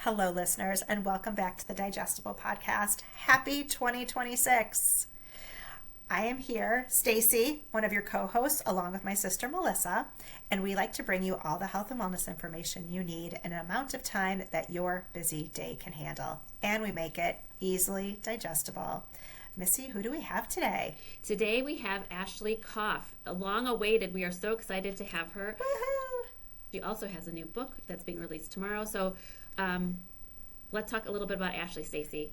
Hello, listeners, and welcome back to the Digestible Podcast. Happy 2026. I am here, Stacy, one of your co-hosts, along with my sister Melissa, and we like to bring you all the health and wellness information you need in an amount of time that your busy day can handle. And we make it easily digestible. Missy, who do we have today? Today we have Ashley Koff, long awaited. We are so excited to have her. Woohoo! She also has a new book that's being released tomorrow. So let's talk a little bit about Ashley, Stacy.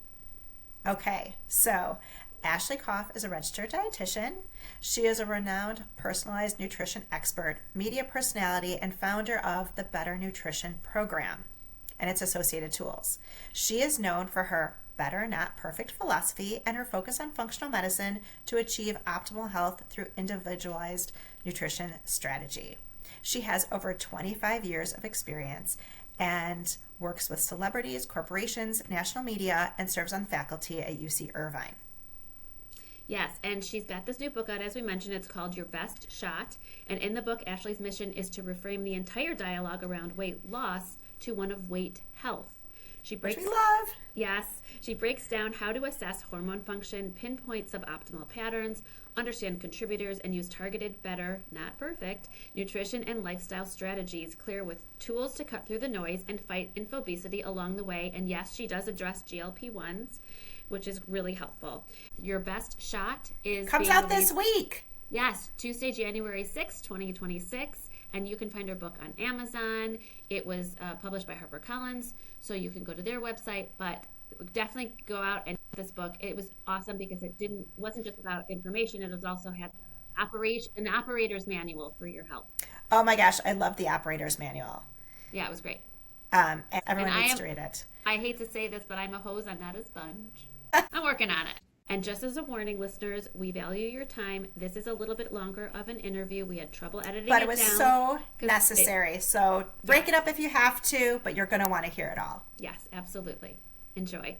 Okay, so Ashley Koff is a registered dietitian. She is a renowned personalized nutrition expert, media personality, and founder of the Better Nutrition Program and its associated tools. She is known for her better, not perfect philosophy and her focus on functional medicine to achieve optimal health through individualized nutrition strategy. She has over 25 years of experience and works with celebrities, corporations, national media, and serves on faculty at UC Irvine. Yes, and she's got this new book out, as we mentioned. It's called Your Best Shot. And in the book, Ashley's mission is to reframe the entire dialogue around weight loss to one of weight health. Which we love. Yes, she breaks down how to assess hormone function, pinpoint suboptimal patterns, understand contributors, and use targeted, better, not perfect, nutrition and lifestyle strategies, clear with tools to cut through the noise and fight infobesity along the way. And yes, she does address GLP-1s, which is really helpful. Your Best Shot comes out this week. Yes, Tuesday, January 6th, 2026. And you can find her book on Amazon. It was published by HarperCollins, so you can go to their website. But definitely go out and get this book. It was awesome because it wasn't just about information. It was also had an operator's manual for your health. Oh my gosh, I love the operator's manual. Yeah, it was great. Everyone needs to read it. I hate to say this, but I'm a hose. I'm not a sponge. I'm working on it. And just as a warning, listeners, we value your time. This is a little bit longer of an interview. We had trouble editing it down. But it was so necessary. So break it up if you have to, but you're going to want to hear it all. Yes, absolutely. Enjoy.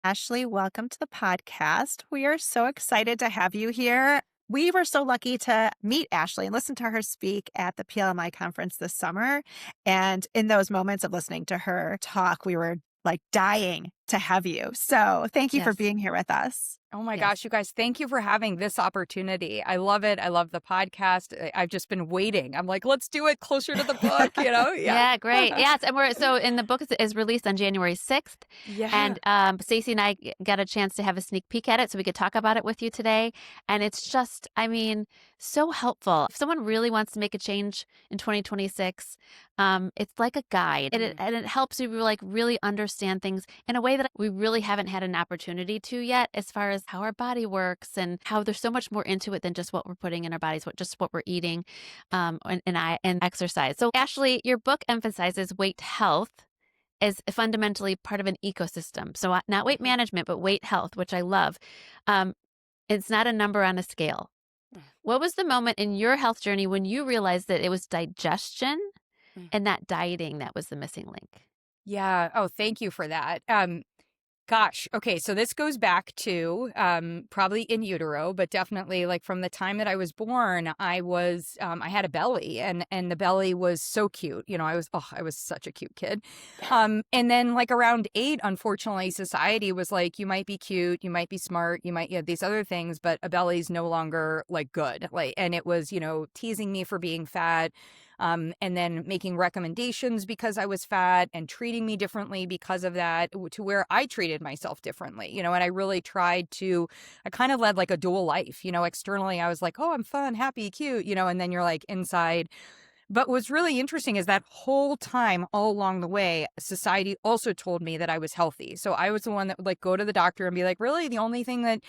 Ashley, welcome to the podcast. We are so excited to have you here. We were so lucky to meet Ashley and listen to her speak at the PLMI conference this summer. And in those moments of listening to her talk, we were like dying to have you. So thank you for being here with us. Oh my gosh, you guys, thank you for having this opportunity. I love it. I love the podcast. I've just been waiting. I'm like, let's do it closer to the book, you know? Yeah, great. Yes. And in the book is released on January 6th. Yeah. And Stacey and I got a chance to have a sneak peek at it so we could talk about it with you today. And it's just, so helpful. If someone really wants to make a change in 2026, it's like a guide and it helps you like really understand things in a way that we really haven't had an opportunity to yet, as far as how our body works and how there's so much more into it than just what we're putting in our bodies, what we're eating, and exercise. So Ashley, your book emphasizes weight health as fundamentally part of an ecosystem. So not weight management, but weight health, which I love. It's not a number on a scale. What was the moment in your health journey when you realized that it was digestion and not dieting that was the missing link? Yeah. Oh, thank you for that. Gosh. Okay. So this goes back to probably in utero, but definitely like from the time that I was born, I had a belly and the belly was so cute. You know, I was such a cute kid. And then like around 8, unfortunately, society was like, you might be cute, you might be smart, you might have these other things, but a belly's no longer like good. And it was, teasing me for being fat. And then making recommendations because I was fat and treating me differently because of that, to where I treated myself differently, and I really I kind of led like a dual life, externally I was like, oh, I'm fun, happy, cute, and then you're like inside. But what's really interesting is that whole time, all along the way, society also told me that I was healthy. So I was the one that would like go to the doctor and be like, really, the only thing that,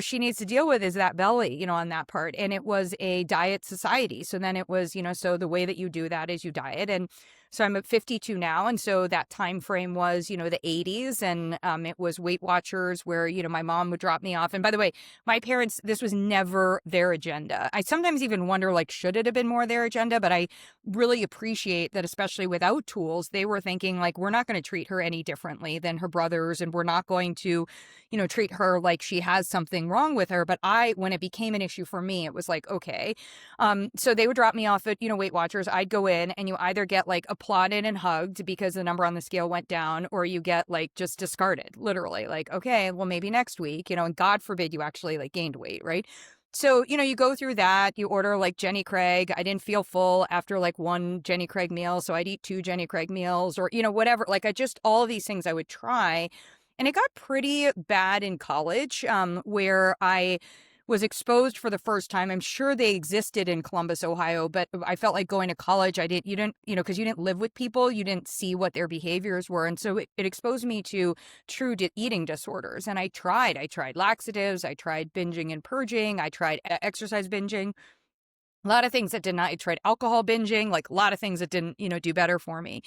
she needs to deal with is that belly, on that part. And it was a diet society. So then it was, so the way that you do that is you diet. And so I'm at 52 now. And so that time frame was, the 80s. And it was Weight Watchers where, my mom would drop me off. And by the way, my parents, this was never their agenda. I sometimes even wonder, like, should it have been more their agenda? But I really appreciate that, especially without tools, they were thinking, like, we're not going to treat her any differently than her brothers. And we're not going to, treat her like she has something wrong with her. But when it became an issue for me, it was like, okay. So they would drop me off at, Weight Watchers. I'd go in and you either get like a applauded and hugged because the number on the scale went down, or you get like just discarded, literally. Like, okay, well, maybe next week, and God forbid you actually like gained weight, right? So, you go through that, you order like Jenny Craig. I didn't feel full after like one Jenny Craig meal, so I'd eat 2 Jenny Craig meals, or, whatever. Like all of these things I would try. And it got pretty bad in college, where I was exposed for the first time. I'm sure they existed in Columbus, Ohio, but I felt like going to college, because you didn't live with people, you didn't see what their behaviors were. And so it exposed me to true eating disorders. And I tried laxatives, I tried binging and purging, I tried exercise binging, a lot of things that did not. I tried alcohol binging, like a lot of things that didn't, do better for me.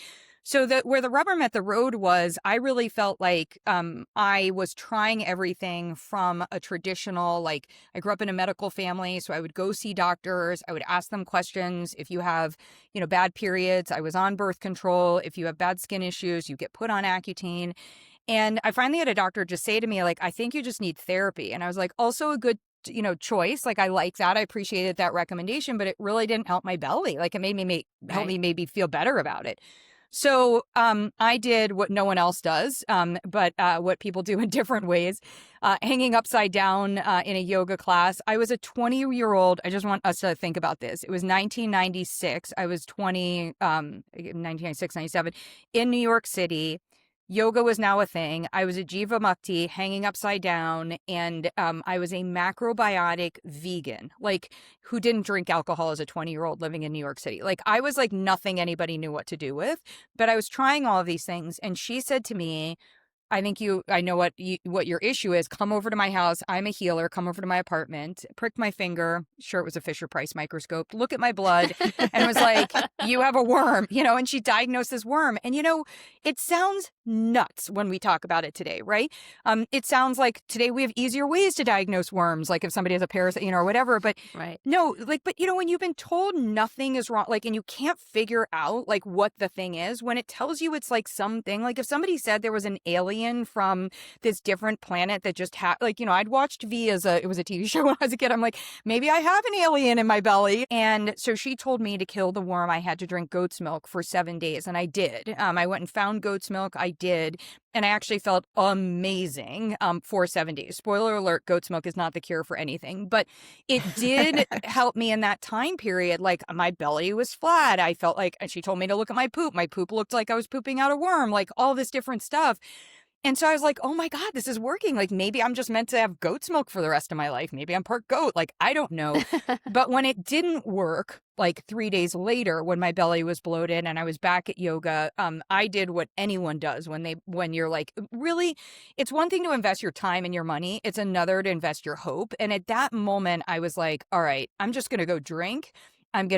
So where the rubber met the road was, I really felt like I was trying everything from a traditional, like I grew up in a medical family, so I would go see doctors. I would ask them questions. If you have, bad periods, I was on birth control. If you have bad skin issues, you get put on Accutane. And I finally had a doctor just say to me, like, I think you just need therapy. And I was like, also a good choice. Like, I like that. I appreciated that recommendation, but it really didn't help my belly. Like, it made me help me maybe feel better about it. So I did what no one else does, but what people do in different ways, hanging upside down in a yoga class. I was a 20-year-old. I just want us to think about this. It was 1996. I was 20, 1996, 97, in New York City. Yoga was now a thing. I was a Jiva Mukti, hanging upside down, and I was a macrobiotic vegan, like, who didn't drink alcohol as a 20-year-old living in New York City. Like, I was like nothing anybody knew what to do with, but I was trying all of these things. And she said to me, I know what your issue is. Come over to my house. I'm a healer. Come over to my apartment. Pricked my finger. Sure, it was a Fisher-Price microscope. Look at my blood. And was like, you have a worm, and she diagnosed this worm. And, it sounds nuts when we talk about it today, right? It sounds like today we have easier ways to diagnose worms, like if somebody has a parasite, or whatever. But right. No, like, but when you've been told nothing is wrong, like, and you can't figure out like what the thing is, when it tells you it's like something, like if somebody said there was an alien from this different planet that just had, like, I'd watched V it was a TV show when I was a kid. I'm like, maybe I have an alien in my belly. And so she told me to kill the worm, I had to drink goat's milk for 7 days. And I did. I went and found goat's milk. I did. And I actually felt amazing for 7 days. Spoiler alert, goat's milk is not the cure for anything. But it did help me in that time period. Like, my belly was flat. I felt like, and she told me to look at my poop. My poop looked like I was pooping out a worm, like all this different stuff. And so I was like, oh my God, this is working. Like, maybe I'm just meant to have goat's milk for the rest of my life. Maybe I'm part goat. Like, I don't know. But when it didn't work, like 3 days later, when my belly was bloated and I was back at yoga, I did what anyone does when you're like, really, it's one thing to invest your time and your money. It's another to invest your hope. And at that moment, I was like, all right, I'm just going to go drink. I'm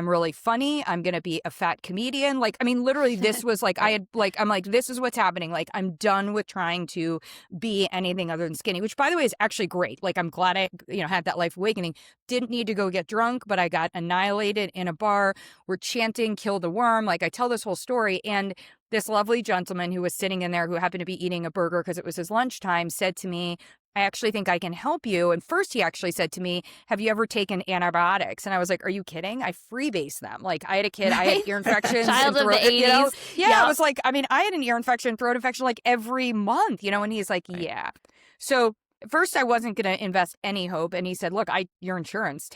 really funny. I'm going to be a fat comedian. Like, I mean, literally this was like, I'm like, this is what's happening. Like, I'm done with trying to be anything other than skinny, which by the way is actually great. Like, I'm glad I, had that life awakening. Didn't need to go get drunk, but I got annihilated in a bar. We're chanting, kill the worm. Like, I tell this whole story. And this lovely gentleman who was sitting in there, who happened to be eating a burger because it was his lunchtime, said to me, I actually think I can help you. And first he actually said to me, have you ever taken antibiotics? And I was like, are you kidding? I freebase them. Like, I had a kid, I had ear infections. Child of the 80s. Yeah, Yep. I was like, I mean, I had an ear infection, throat infection like every month, and he's like, Right. yeah. So first I wasn't going to invest any hope. And he said, look, your insurance,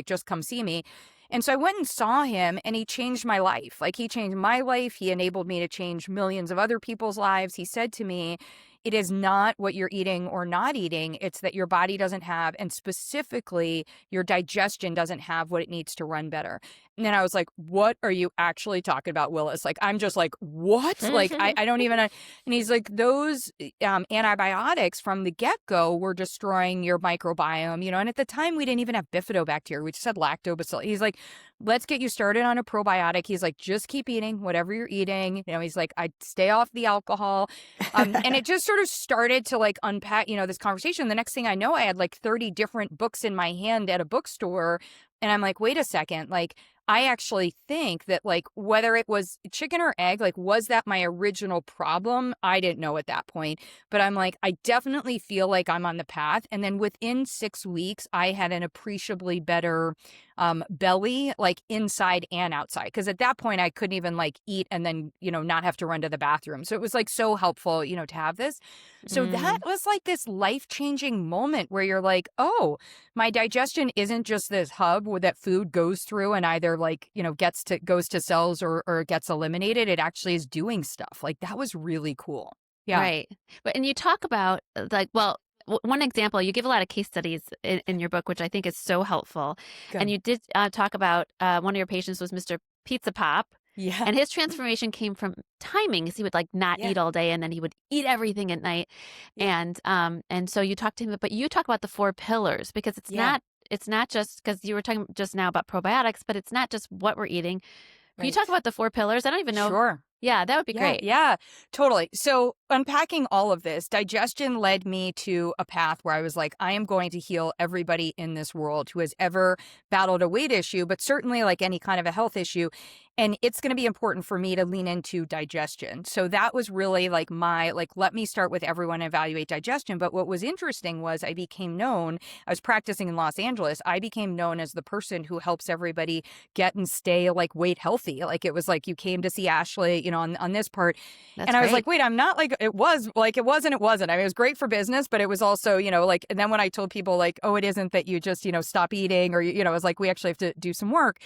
just come see me. And so I went and saw him, and he changed my life. Like, he changed my life. He enabled me to change millions of other people's lives. He said to me, it is not what you're eating or not eating. It's that your body doesn't have, and specifically your digestion doesn't have what it needs to run better. And then I was like, what are you actually talking about, Willis? Like, I'm just like, what? Like, I don't even. And he's like, those antibiotics from the get-go were destroying your microbiome, and at the time we didn't even have bifidobacteria. We just had lactobacillus. He's like, let's get you started on a probiotic. He's like, just keep eating whatever you're eating. He's like, I'd stay off the alcohol. And it just sort of started to like unpack, this conversation. The next thing I know, I had like 30 different books in my hand at a bookstore. And I'm like, wait a second, like, I actually think that like whether it was chicken or egg, like was that my original problem? I didn't know at that point, but I'm like, I definitely feel like I'm on the path. And then within 6 weeks, I had an appreciably better belly, like inside and outside. Cause at that point I couldn't even like eat and then, not have to run to the bathroom. So it was like so helpful, to have this. So that was like this life-changing moment where you're like, oh, my digestion isn't just this hub where that food goes through and either like, goes to cells or gets eliminated. It actually is doing stuff. Like that was really cool. Yeah. Right. But and you talk about like, well, one example, you give a lot of case studies in your book, which I think is so helpful. Good. And you did talk about one of your patients was Mr. Pizza Pop. Yeah. And his transformation came from timing because he would like not eat all day and then he would eat everything at night. Yeah. And so you talk to him, but you talk about the 4 pillars because it's not just because you were talking just now about probiotics, but it's not just what we're eating. Can you talk about the 4 pillars? I don't even know. Sure. Yeah, that would be great. Yeah, totally. So unpacking all of this, digestion led me to a path where I was like, I am going to heal everybody in this world who has ever battled a weight issue, but certainly like any kind of a health issue. And it's going to be important for me to lean into digestion. So that was really like let me start with everyone and evaluate digestion. But what was interesting was I was practicing in Los Angeles. I became known as the person who helps everybody get and stay like weight healthy. Like it was like you came to see Ashley, on this part. That's and I was great. like, wait, I'm not like, it was like, it wasn't. I mean, it was great for business, but it was also, like, and then when I told people like, oh, it isn't that you just, stop eating or, it was like, we actually have to do some work.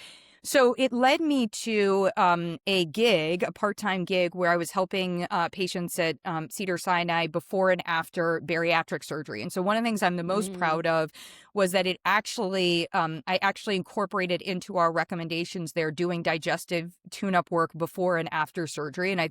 So it led me to a part-time gig where I was helping patients at Cedars-Sinai before and after bariatric surgery. And so one of the things I'm the most proud of was that I actually incorporated into our recommendations there doing digestive tune-up work before and after surgery. And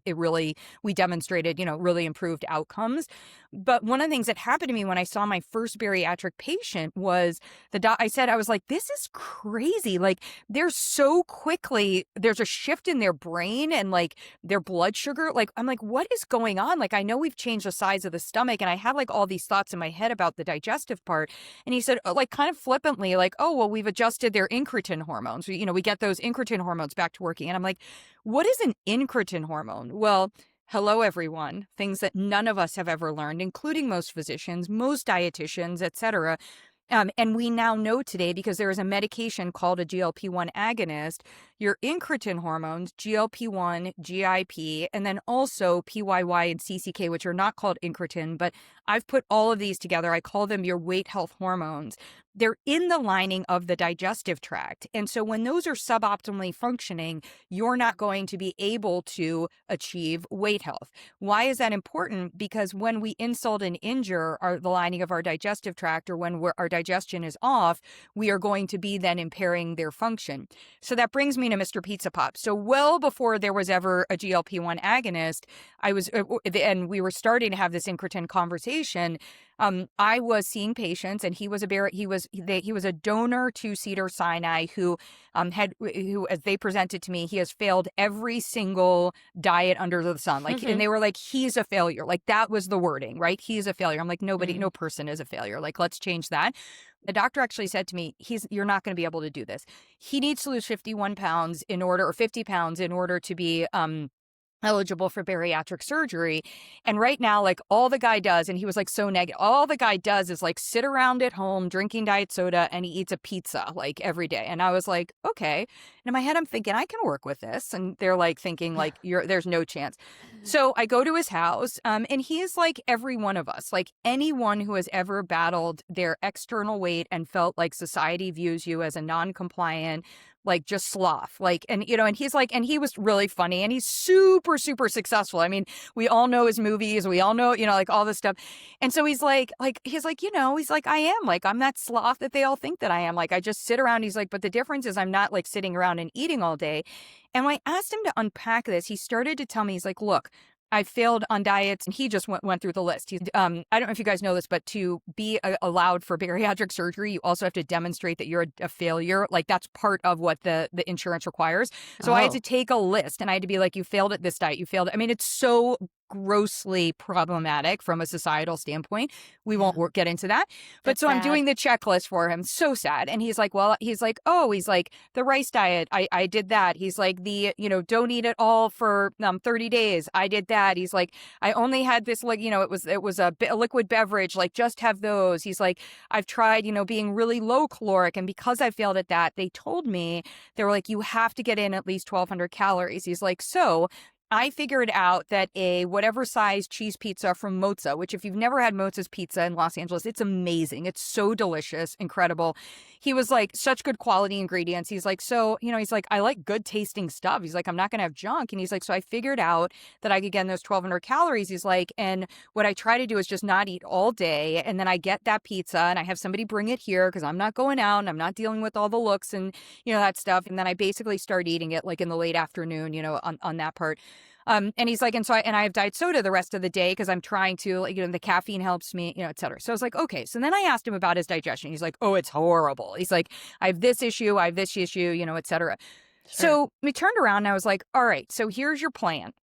we demonstrated, really improved outcomes. But one of the things that happened to me when I saw my first bariatric patient was I was like, this is crazy. Like there's a shift in their brain and like their blood sugar. Like, I'm like, what is going on? Like, I know we've changed the size of the stomach and I had like all these thoughts in my head about the digestive part. And he said, like kind of flippantly, like, oh, well, we've adjusted their incretin hormones. We get those incretin hormones back to working. And I'm like, what is an incretin hormone? Well, hello, everyone. Things that none of us have ever learned, including most physicians, most dietitians, et cetera. And we now know today, because there is a medication called a GLP-1 agonist, your incretin hormones, GLP-1, GIP, and then also PYY and CCK, which are not called incretin, but I've put all of these together. I call them your weight health hormones. They're in the lining of the digestive tract. And so when those are suboptimally functioning, you're not going to be able to achieve weight health. Why is that important? Because when we insult and injure the lining of our digestive tract, or when our digestion is off, we are going to be then impairing their function. So that brings me to Mr. Pizza Pop. So well before there was ever a GLP-1 agonist, and we were starting to have this incretin conversation. I was seeing patients, and he was a donor to Cedars-Sinai who as they presented to me, he has failed every single diet under the sun. Like, and they were like, he's a failure. Like that was the wording, right? He's a failure. I'm like, no person is a failure. Like, let's change that. The doctor actually said to me, you're not going to be able to do this. He needs to lose 50 pounds in order to be eligible for bariatric surgery. And right now, like all the guy does, and he was like so negative, all the guy does is like sit around at home drinking diet soda, and he eats a pizza like every day. And I was like, okay. And in my head, I'm thinking I can work with this. And they're like thinking like there's no chance. So I go to his house, and he is like every one of us, like anyone who has ever battled their external weight and felt like society views you as a non-compliant, like just sloth, like, and he's like, and he was really funny, and he's super, super successful. I mean, we all know his movies, we all know, like all this stuff. And so he's like, I am like, I'm that sloth that they all think that I am. Like, I just sit around. He's like, but the difference is I'm not like sitting around and eating all day. And when I asked him to unpack this, he started to tell me, he's like, look, I failed on diets, and he just went through the list. I don't know if you guys know this, but to be allowed for bariatric surgery, you also have to demonstrate that you're a failure. Like that's part of what the insurance requires. So I had to take a list, and I had to be like, you failed at this diet, you failed. I mean, it's so grossly problematic from a societal standpoint. We Yeah. won't get into that. But That's so I'm sad. doing the checklist for him. So sad. And he's like, the rice diet. I did that. He's like, don't eat it all for 30 days. I did that. He's like, I only had this, like, it was a liquid beverage, like just have those. He's like, I've tried, being really low caloric. And because I failed at that, they told me, they were like, you have to get in at least 1,200 calories. He's like, so I figured out that a whatever size cheese pizza from Mozza, which if you've never had Mozza's pizza in Los Angeles, it's amazing. It's so delicious, incredible. He was like, such good quality ingredients. He's like, so, he's like, I like good tasting stuff. He's like, I'm not going to have junk. And he's like, so I figured out that I could get in those 1,200 calories. He's like, and what I try to do is just not eat all day. And then I get that pizza and I have somebody bring it here because I'm not going out and I'm not dealing with all the looks and, that stuff. And then I basically start eating it like in the late afternoon, on that part. And he's like, and I have diet soda the rest of the day because I'm trying to, like, the caffeine helps me, et cetera. So I was like, okay. So then I asked him about his digestion. He's like, oh, it's horrible. He's like, I have this issue, et cetera. Sure. So we turned around and I was like, all right, so here's your plan.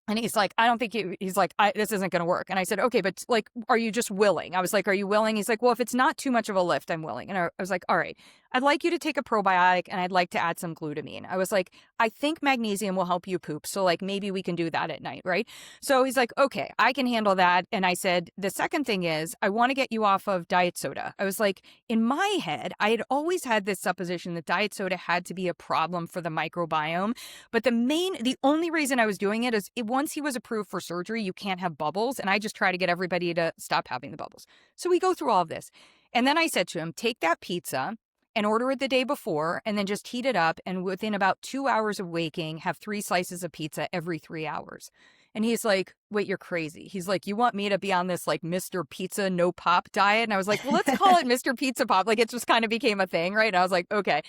And he's like, I don't think he's like, this isn't going to work. And I said, okay, but like, are you just willing? I was like, are you willing? He's like, well, if it's not too much of a lift, I'm willing. And I was like, all right, I'd like you to take a probiotic and I'd like to add some glutamine. I was like, I think magnesium will help you poop. So like, maybe we can do that at night, right? So he's like, okay, I can handle that. And I said, the second thing is I want to get you off of diet soda. I was like, in my head, I had always had this supposition that diet soda had to be a problem for the microbiome. But the only reason I was doing it is once he was approved for surgery, you can't have bubbles. And I just try to get everybody to stop having the bubbles. So we go through all of this. And then I said to him, take that pizza and order it the day before and then just heat it up. And within about 2 hours of waking, have 3 slices of pizza every 3 hours. And he's like, wait, you're crazy. He's like, you want me to be on this like Mr. Pizza no pop diet? And I was like, well, let's call it Mr. Pizza Pop. Like it just kind of became a thing, right? And I was like, okay.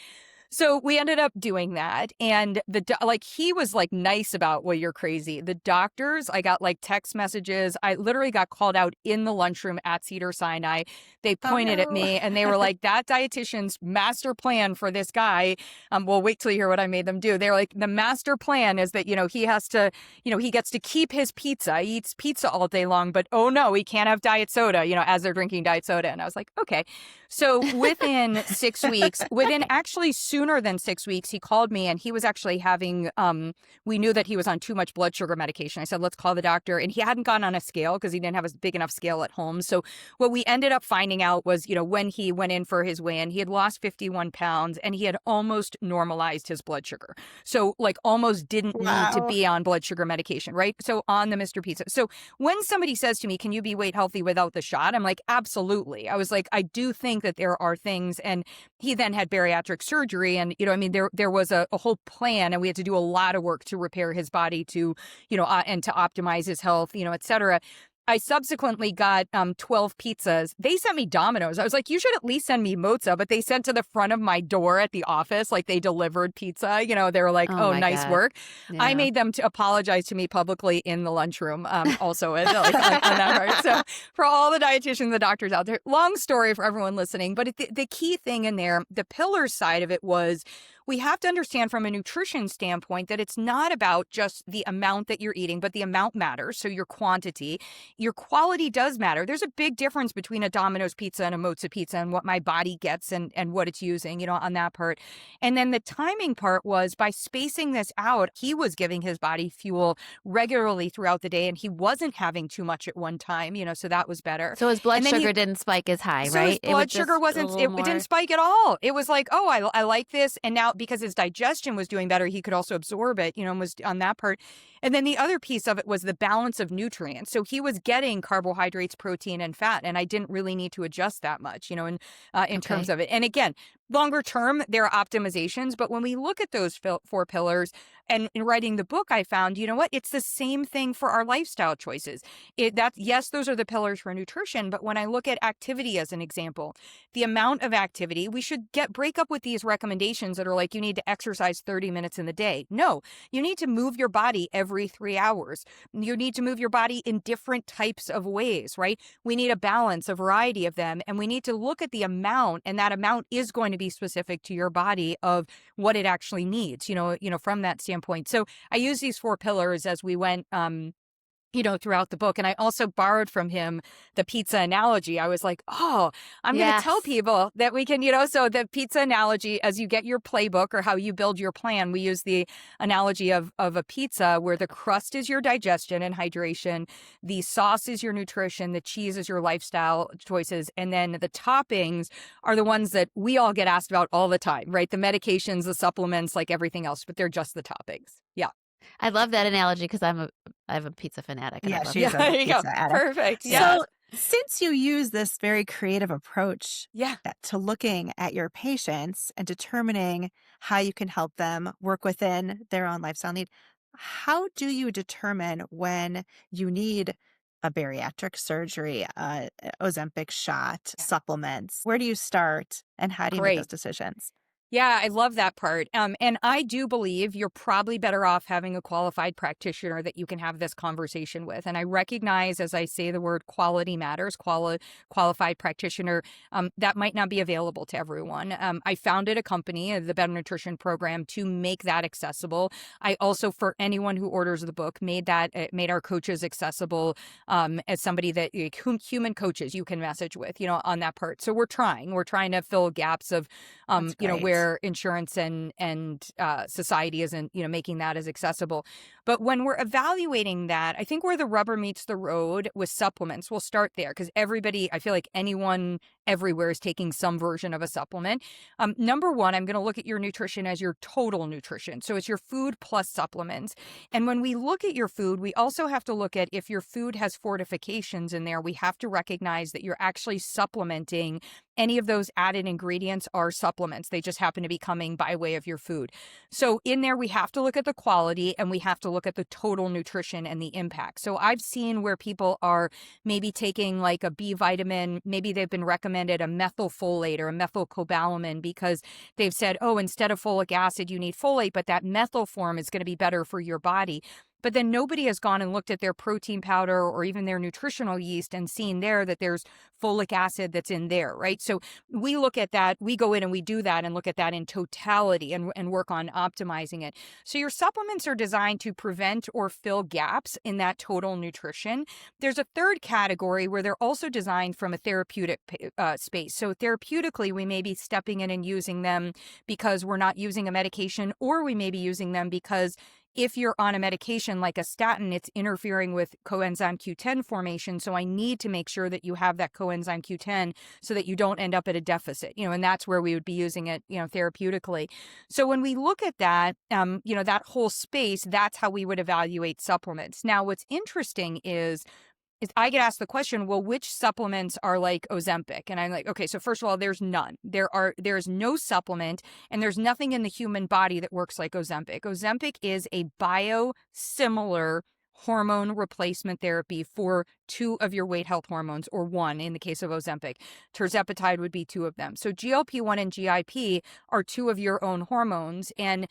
So we ended up doing that. And he was like nice about, well, you're crazy. The doctors, I got like text messages. I literally got called out in the lunchroom at Cedars-Sinai. They pointed at me and they were like, that dietitian's master plan for this guy. Well, wait till you hear what I made them do. They're like, the master plan is that, he has to, he gets to keep his pizza. He eats pizza all day long, but oh no, he can't have diet soda, as they're drinking diet soda. And I was like, okay. So within 6 weeks, actually sooner than 6 weeks, he called me and he was actually having, we knew that he was on too much blood sugar medication. I said, let's call the doctor. And he hadn't gone on a scale because he didn't have a big enough scale at home. So what we ended up finding out was, when he went in for his weigh-in, he had lost 51 pounds and he had almost normalized his blood sugar. So like almost didn't need to be on blood sugar medication, right? So on the Mr. Pizza. So when somebody says to me, can you be weight healthy without the shot? I'm like, absolutely. I was like, I do think that there are things. And he then had bariatric surgery and, there was a whole plan and we had to do a lot of work to repair his body to, and to optimize his health, et cetera. I subsequently got 12 pizzas. They sent me Domino's. I was like, you should at least send me Mozza, but they sent to the front of my door at the office, like they delivered pizza. They were like, oh nice God. work. Yeah. I made them to apologize to me publicly in the lunchroom also on that part. So for all the dietitians, the doctors out there, long story for everyone listening, but the key thing in there, the pillars side of it was, we have to understand from a nutrition standpoint that it's not about just the amount that you're eating, but the amount matters. So your quantity, your quality does matter. There's a big difference between a Domino's pizza and a Mozza pizza and what my body gets and what it's using, on that part. And then the timing part was by spacing this out, he was giving his body fuel regularly throughout the day and he wasn't having too much at one time, so that was better. So his blood sugar didn't spike as high, so right? His blood sugar it didn't spike at all. It was like, oh, I like this. And now because his digestion was doing better, he could also absorb it, and was on that part. And then the other piece of it was the balance of nutrients. So he was getting carbohydrates, protein, and fat, and I didn't really need to adjust that much, in terms of it. And again, longer term, there are optimizations, but when we look at those 4 pillars, and in writing the book, I found, it's the same thing for our lifestyle choices. Yes, those are the pillars for nutrition, but when I look at activity as an example, the amount of activity, we should break up with these recommendations that are like, you need to exercise 30 minutes in the day. No, you need to move your body every 3 hours. You need to move your body in different types of ways, right? We need a balance, a variety of them, and we need to look at the amount, and that amount is going to be specific to your body of what it actually needs, from that standpoint. So I use these 4 pillars as we went throughout the book. And I also borrowed from him the pizza analogy. I was like, oh, I'm going to tell Yes. people that we can, so the pizza analogy, as you get your playbook or how you build your plan, we use the analogy of a pizza where the crust is your digestion and hydration, the sauce is your nutrition, the cheese is your lifestyle choices, and then the toppings are the ones that we all get asked about all the time, right? The medications, the supplements, like everything else, but they're just the toppings. Yeah. I love that analogy because I'm a pizza fanatic. And I Yeah, love she's that. a There you go. pizza addict. Perfect. Yeah. So, since you use this very creative approach Yeah. to looking at your patients and determining how you can help them work within their own lifestyle need, how do you determine when you need a bariatric surgery, Ozempic shot, supplements? Where do you start and how do you make those Great. decisions? Yeah, I love that part. And I do believe you're probably better off having a qualified practitioner that you can have this conversation with. And I recognize, as I say the word quality matters, qualified practitioner, that might not be available to everyone. I founded a company, the Better Nutrition Program, to make that accessible. I also, for anyone who orders the book, made our coaches accessible as somebody that human coaches you can message with, on that part. So we're trying to fill gaps of, That's great. where insurance and society isn't, making that as accessible. But when we're evaluating that, I think where the rubber meets the road with supplements, we'll start there because I feel like anyone everywhere is taking some version of a supplement. Number one, I'm going to look at your nutrition as your total nutrition. So it's your food plus supplements. And when we look at your food, we also have to look at if your food has fortifications in there, we have to recognize that you're actually supplementing. Any of those added ingredients are supplements. They just happen to be coming by way of your food. So in there, we have to look at the quality and we have to look at the total nutrition and the impact. So I've seen where people are maybe taking like a B vitamin, maybe they've been recommended a methylfolate or a methylcobalamin because they've said, oh, instead of folic acid, you need folate, but that methyl form is going to be better for your body. But then nobody has gone and looked at their protein powder or even their nutritional yeast and seen there that there's folic acid that's in there, right? So we look at that, we go in and we do that and look at that in totality and work on optimizing it. So your supplements are designed to prevent or fill gaps in that total nutrition. There's a third category where they're also designed from a therapeutic space. So therapeutically, we may be stepping in and using them because we're not using a medication, or we may be using them because if you're on a medication like a statin, it's interfering with coenzyme Q10 formation. So I need to make sure that you have that coenzyme Q10 so that you don't end up at a deficit, and that's where we would be using it, therapeutically. So when we look at that, that whole space, that's how we would evaluate supplements. Now, what's interesting is I get asked the question, well, which supplements are like Ozempic? And I'm like, okay, so first of all, there's none. There's no supplement and there's nothing in the human body that works like Ozempic. Ozempic is a biosimilar hormone replacement therapy for two of your weight health hormones, or one in the case of Ozempic. Tirzepatide would be two of them. So GLP-1 and GIP are two of your own hormones. And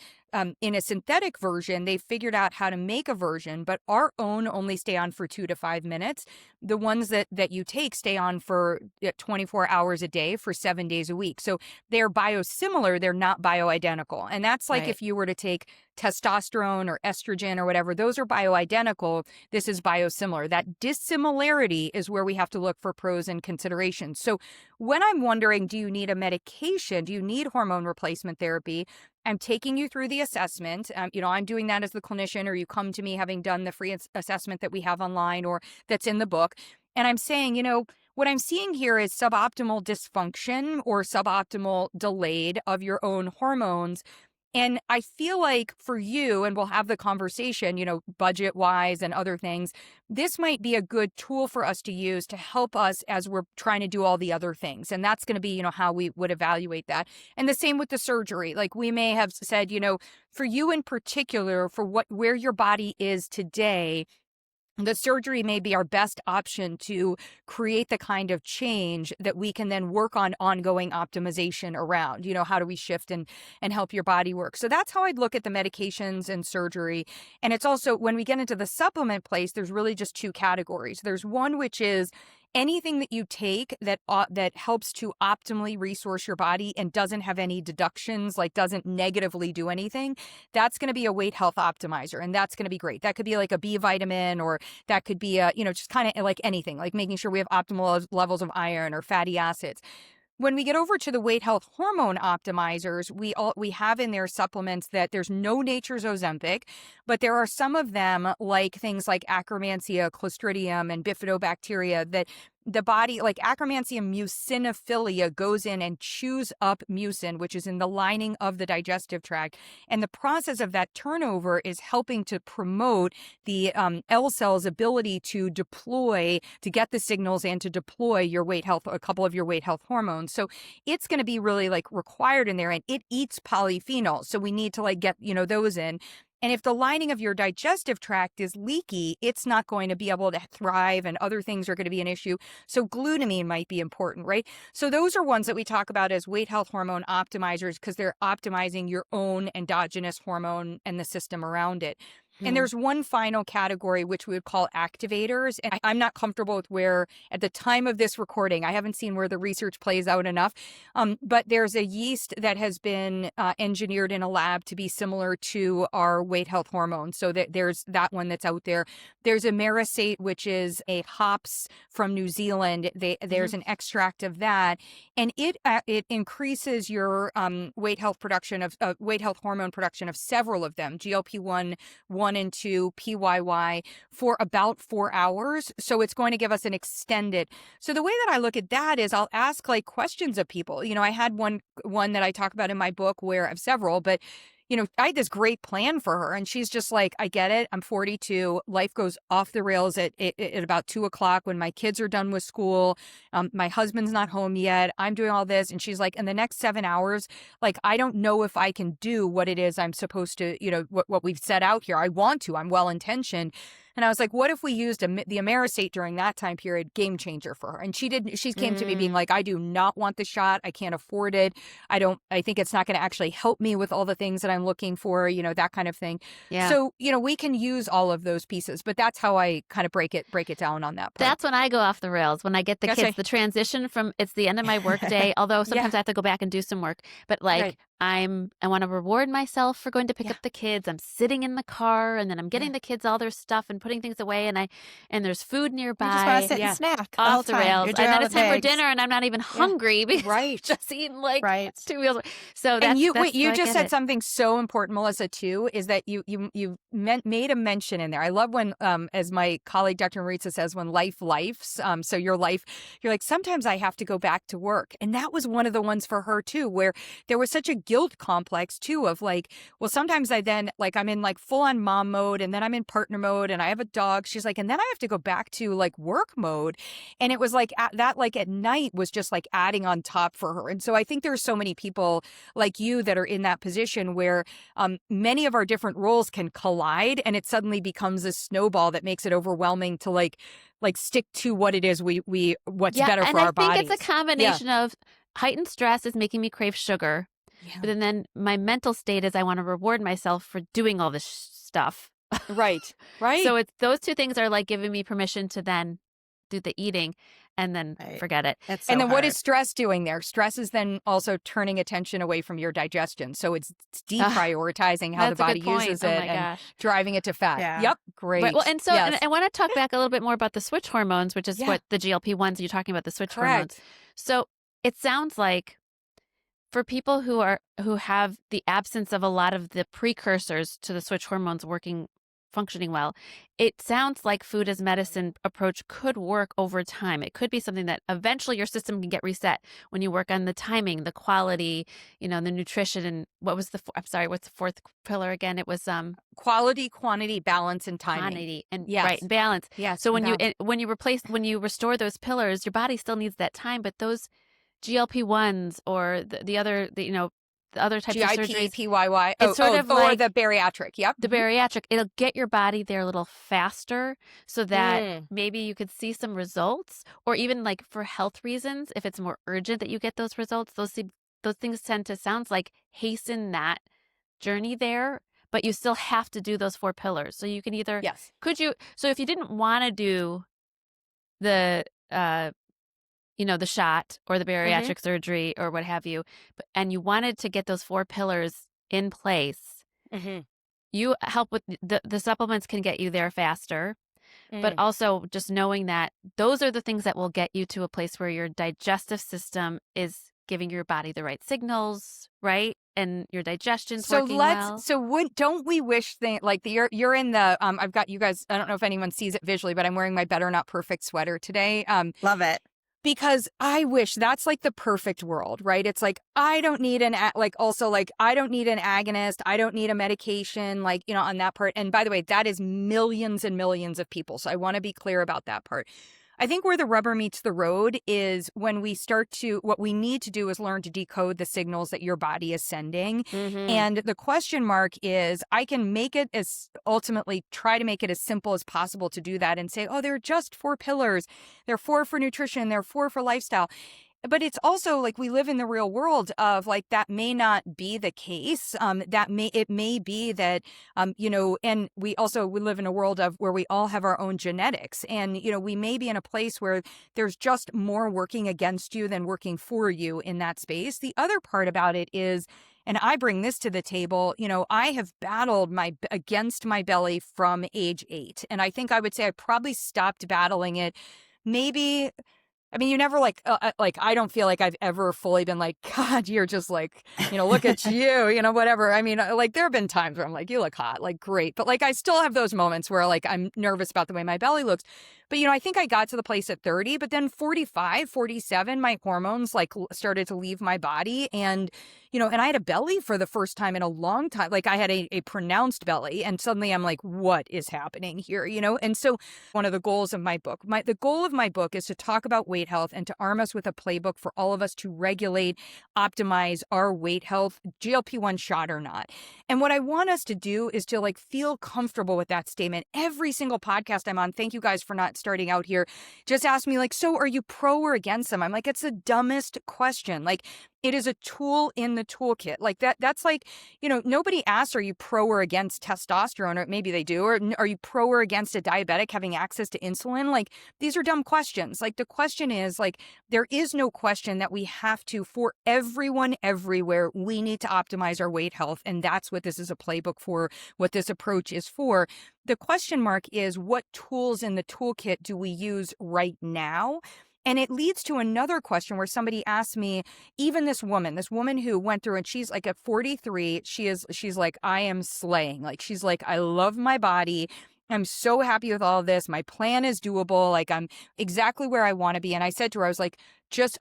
in a synthetic version, they figured out how to make a version, but our own only stay on for 2 to 5 minutes. The ones that you take stay on for 24 hours a day for 7 days a week. So they're biosimilar, they're not bioidentical. And that's like Right. if you were to take testosterone or estrogen or whatever, those are bioidentical. This is biosimilar. That dissimilarity is where we have to look for pros and considerations. So when I'm wondering, do you need a medication? Do you need hormone replacement therapy? I'm taking you through the assessment. I'm doing that as the clinician, or you come to me having done the free assessment that we have online or that's in the book. And I'm saying, what I'm seeing here is suboptimal dysfunction or suboptimal delayed of your own hormones. And I feel like for you, and we'll have the conversation, budget wise and other things, this might be a good tool for us to use to help us as we're trying to do all the other things. And that's going to be, how we would evaluate that. And the same with the surgery. Like we may have said, for you in particular, for where your body is today, the surgery may be our best option to create the kind of change that we can then work on ongoing optimization around. How do we shift and help your body work? So that's how I'd look at the medications and surgery. And it's also, when we get into the supplement place, there's really just two categories. There's one which is anything that you take that helps to optimally resource your body and doesn't have any deductions, like doesn't negatively do anything, that's going to be a weight health optimizer, and that's going to be great. That could be like a B vitamin, or that could be a, just kind of like anything, like making sure we have optimal levels of iron or fatty acids. When we get over to the weight health hormone optimizers, we have in there supplements that there's no nature's Ozempic, but there are some of them, like things like Akkermansia, Clostridium, and Bifidobacteria, that the body, like Akkermansia mucinophilia, goes in and chews up mucin, which is in the lining of the digestive tract. And the process of that turnover is helping to promote the L cell's ability to deploy, to get the signals and to deploy your weight health, a couple of your weight health hormones. So it's going to be really like required in there, and it eats polyphenols. So we need to like get, those in. And if the lining of your digestive tract is leaky, it's not going to be able to thrive, and other things are going to be an issue. So glutamine might be important, right? So those are ones that we talk about as weight health hormone optimizers, because they're optimizing your own endogenous hormone and the system around it. And there's one final category, which we would call activators. And I'm not comfortable with where, at the time of this recording, I haven't seen where the research plays out enough. But there's a yeast that has been engineered in a lab to be similar to our weight health hormone. So that there's that one that's out there. There's a marasate, which is a hops from New Zealand. There's an extract of that, and it increases your weight health production of weight health hormone production of several of them, GLP-1, 1 and 2, PYY, for about 4 hours. So it's going to give us an extended. So the way that I look at that is I'll ask like questions of people. I had one that I talk about in my book, where I have several, but I had this great plan for her, and she's just like, I get it. I'm 42. Life goes off the rails at about 2:00 when my kids are done with school. My husband's not home yet. I'm doing all this. And she's like, in the next 7 hours, like, I don't know if I can do what it is I'm supposed to, what we've set out here. I want to. I'm well-intentioned. And I was like, what if we used the Amerisate during that time period? Game changer for her. And she came to me being like, I do not want the shot. I can't afford it. I think it's not going to actually help me with all the things that I'm looking for, that kind of thing. Yeah. So, we can use all of those pieces, but that's how I kind of break it down on that part. That's when I go off the rails, when I get the kids, the transition from, it's the end of my work day, although sometimes I have to go back and do some work, but like, Right. I want to reward myself for going to pick up the kids. I'm sitting in the car, and then I'm getting the kids all their stuff and putting things away, and there's food nearby. You just want to sit and snack all Off the the time. rails. You're And doing then all it's the time for things. dinner, and I'm not even hungry because Right. just eating like Right. 2 meals. So that's, And you I just get said it. something so important, Melissa, too, is that you made a mention in there. I love when, as my colleague Dr. Maritza says, when life lifes. So your life, you're like, sometimes I have to go back to work, and that was one of the ones for her too, where there was such a guilt complex too of like, well, sometimes I then like I'm in like full on mom mode, and then I'm in partner mode, and I have a dog. She's like, and then I have to go back to like work mode, and it was like at night was just like adding on top for her. And so I think there's so many people like you that are in that position where many of our different roles can collide, and it suddenly becomes a snowball that makes it overwhelming to like stick to what it is what's better for our bodies. And I think it's a combination of heightened stress is making me crave sugar, but then my mental state is I want to reward myself for doing all this stuff. Right. So it's those two things are like giving me permission to then do the eating and then forget it. It's so And then what hard. is stress doing there? Stress is then also turning attention away from your digestion. So it's deprioritizing how the That's a body good point. uses Oh it my and gosh. driving it to fat. Yeah. Yep. Great. Right. Well, and so Yes. and I want to talk back a little bit more about the switch hormones, which is what the GLP-1s, you're talking about the switch hormones. Correct. So it sounds like for people who have the absence of a lot of the precursors to the switch hormones functioning well, it sounds like food as medicine approach could work over time. It could be something that eventually your system can get reset when you work on the timing, the quality, the nutrition, and what's the fourth pillar again? It was Quality, quantity, balance, and timing. quantity and Yes. right and balance. Yes. So when balance. when you restore those pillars, your body still needs that time, but those GLP-1s or the other types of GIP, surgeries, PYY. It's sort of or like the bariatric. Yep. the bariatric, it'll get your body there a little faster so that maybe you could see some results, or even like for health reasons, if it's more urgent that you get those results, those things tend to sound like hasten that journey there, but you still have to do those 4 pillars. So you can either, Yes. so if you didn't want to do the the shot or the Mm-hmm. bariatric surgery or what have you, and you wanted to get those 4 pillars in place, Mm-hmm. you help with the supplements can get you there faster, but also just knowing that those are the things that will get you to a place where your digestive system is giving your body the right signals, right? And your digestion's working well. Don't we wish you're in the I've got you guys, I don't know if anyone sees it visually, but I'm wearing my Better Not Perfect sweater today. Love it. Because I wish that's like the perfect world, right? It's like, I don't need I don't need an agonist. I don't need a medication, on that part. And by the way, that is millions and millions of people. So I want to be clear about that part. I think where the rubber meets the road is when what we need to do is learn to decode the signals that your body is sending. Mm-hmm. And the question mark is, I can ultimately try to make it as simple as possible to do that and say, oh, they're just 4 pillars. They're 4 for nutrition. They're 4 for lifestyle. But it's also like we live in the real world of that may not be the case. It may be that, and we live in a world of where we all have our own genetics, and, we may be in a place where there's just more working against you than working for you in that space. The other part about it is, and I bring this to the table, I have battled against my belly from age 8. And I think I would say I probably stopped battling it maybe. I mean, you never I don't feel like I've ever fully been like, God, you're just look at you, whatever. I mean, there have been times where I'm like, you look hot, great. But I still have those moments where I'm nervous about the way my belly looks. But, I think I got to the place at 30, but then 45, 47, my hormones started to leave my body. And, and I had a belly for the first time in a long time. I had a pronounced belly, and suddenly I'm like, what is happening here? And so one of the goals of my book, the goal of my book is to talk about weight health and to arm us with a playbook for all of us to regulate, optimize our weight health, GLP-1 shot or not. And what I want us to do is to feel comfortable with that statement. Every single podcast I'm on, thank you guys for not starting out here, just ask me so are you pro or against them? I'm like, it's the dumbest question. It is a tool in the toolkit. That's nobody asks, are you pro or against testosterone? Or maybe they do. Or are you pro or against a diabetic having access to insulin? These are dumb questions. The question is, there is no question that we have to, for everyone everywhere, we need to optimize our weight health. And that's what this is a playbook for, what this approach is for. The question mark is, what tools in the toolkit do we use right now? And it leads to another question where somebody asked me, even this woman who went through, and she's at 43, she's like, I am slaying. She's like, I love my body. I'm so happy with all of this. My plan is doable. I'm exactly where I want to be. And I said to her, I was like,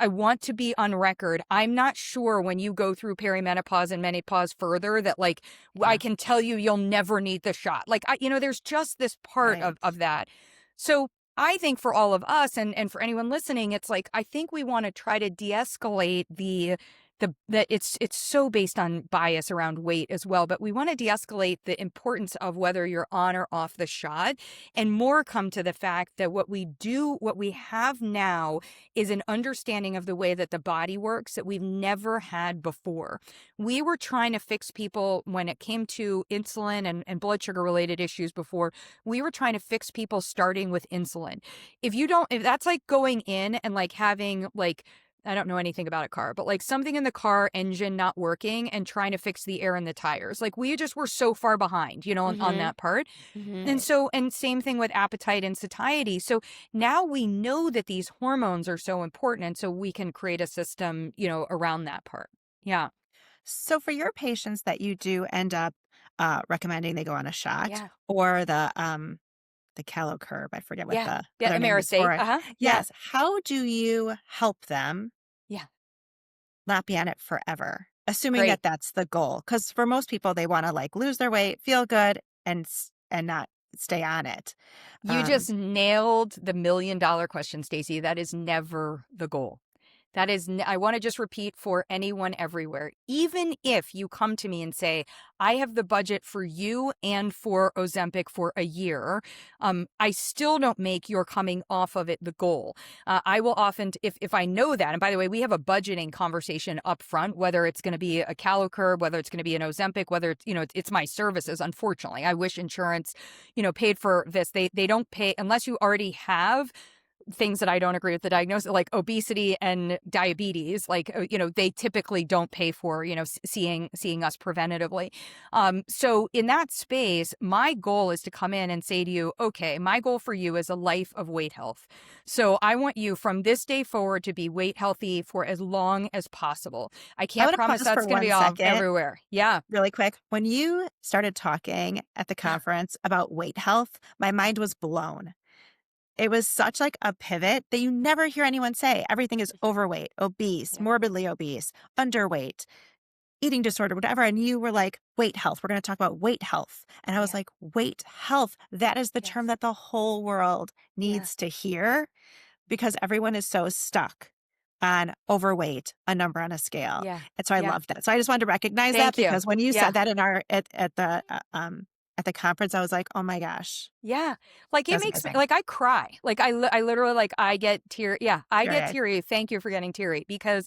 I want to be on record. I'm not sure when you go through perimenopause and menopause further that I can tell you'll never need the shot. There's just this part Right. of that. So I think for all of us and for anyone listening, it's I think we want to try to de-escalate it's so based on bias around weight as well, but we want to de-escalate the importance of whether you're on or off the shot and more come to the fact that what we have now is an understanding of the way that the body works that we've never had before. We were trying to fix people when it came to insulin and blood sugar related issues before. We were trying to fix people starting with insulin. If that's going in and having I don't know anything about a car, but something in the car engine not working and trying to fix the air in the tires. We just were so far behind, on that part. Mm-hmm. And same thing with appetite and satiety. So now we know that these hormones are so important. And so we can create a system, around that part. Yeah. So for your patients that you do end up recommending they go on a shot Yeah. or the calo curve, I forget what the other name is Amerisate. for it. Uh-huh. Yes. How do you help them Yeah. not be on it forever? Assuming Great. that that's the goal. Because for most people, they want to lose their weight, feel good, and not stay on it. You just nailed the $1 million question, Stacey. That is never the goal. That is, I want to just repeat for anyone everywhere. Even if you come to me and say, I have the budget for you and for Ozempic for a year, I still don't make your coming off of it the goal. I will often, if I know that, and by the way, we have a budgeting conversation up front, whether it's going to be a calo curve, whether it's going to be an Ozempic, whether it's, it's my services, unfortunately. I wish insurance, paid for this. They don't pay unless you already have things that I don't agree with the diagnosis, like obesity and diabetes, like, they typically don't pay for, seeing us preventatively. So in that space, my goal is to come in and say to you, okay, my goal for you is a life of weight health. So I want you from this day forward to be weight healthy for as long as possible. I can't wanna promise pause that's for going to be 1 all second. everywhere. Yeah. Really quick. When you started talking at the conference about weight health, my mind was blown. It was such like a pivot that you never hear anyone say. Everything is overweight, obese, Yeah. morbidly obese, underweight, eating disorder, whatever. And you were like, weight health. We're going to talk about weight health. And I was Yeah. like, weight health. That is the term Yes. that the whole world needs to hear, because everyone is so stuck on overweight, a number on a scale. Yeah. And so I Yeah. love that. So I just wanted to recognize Thank that, you. because when you Yeah. said that in our at the conference, I was like, oh my gosh. Yeah. Like it That's makes me, amazing. like I cry. Like I literally, like I get teary. Yeah. I get Period. teary. Thank you for getting teary, because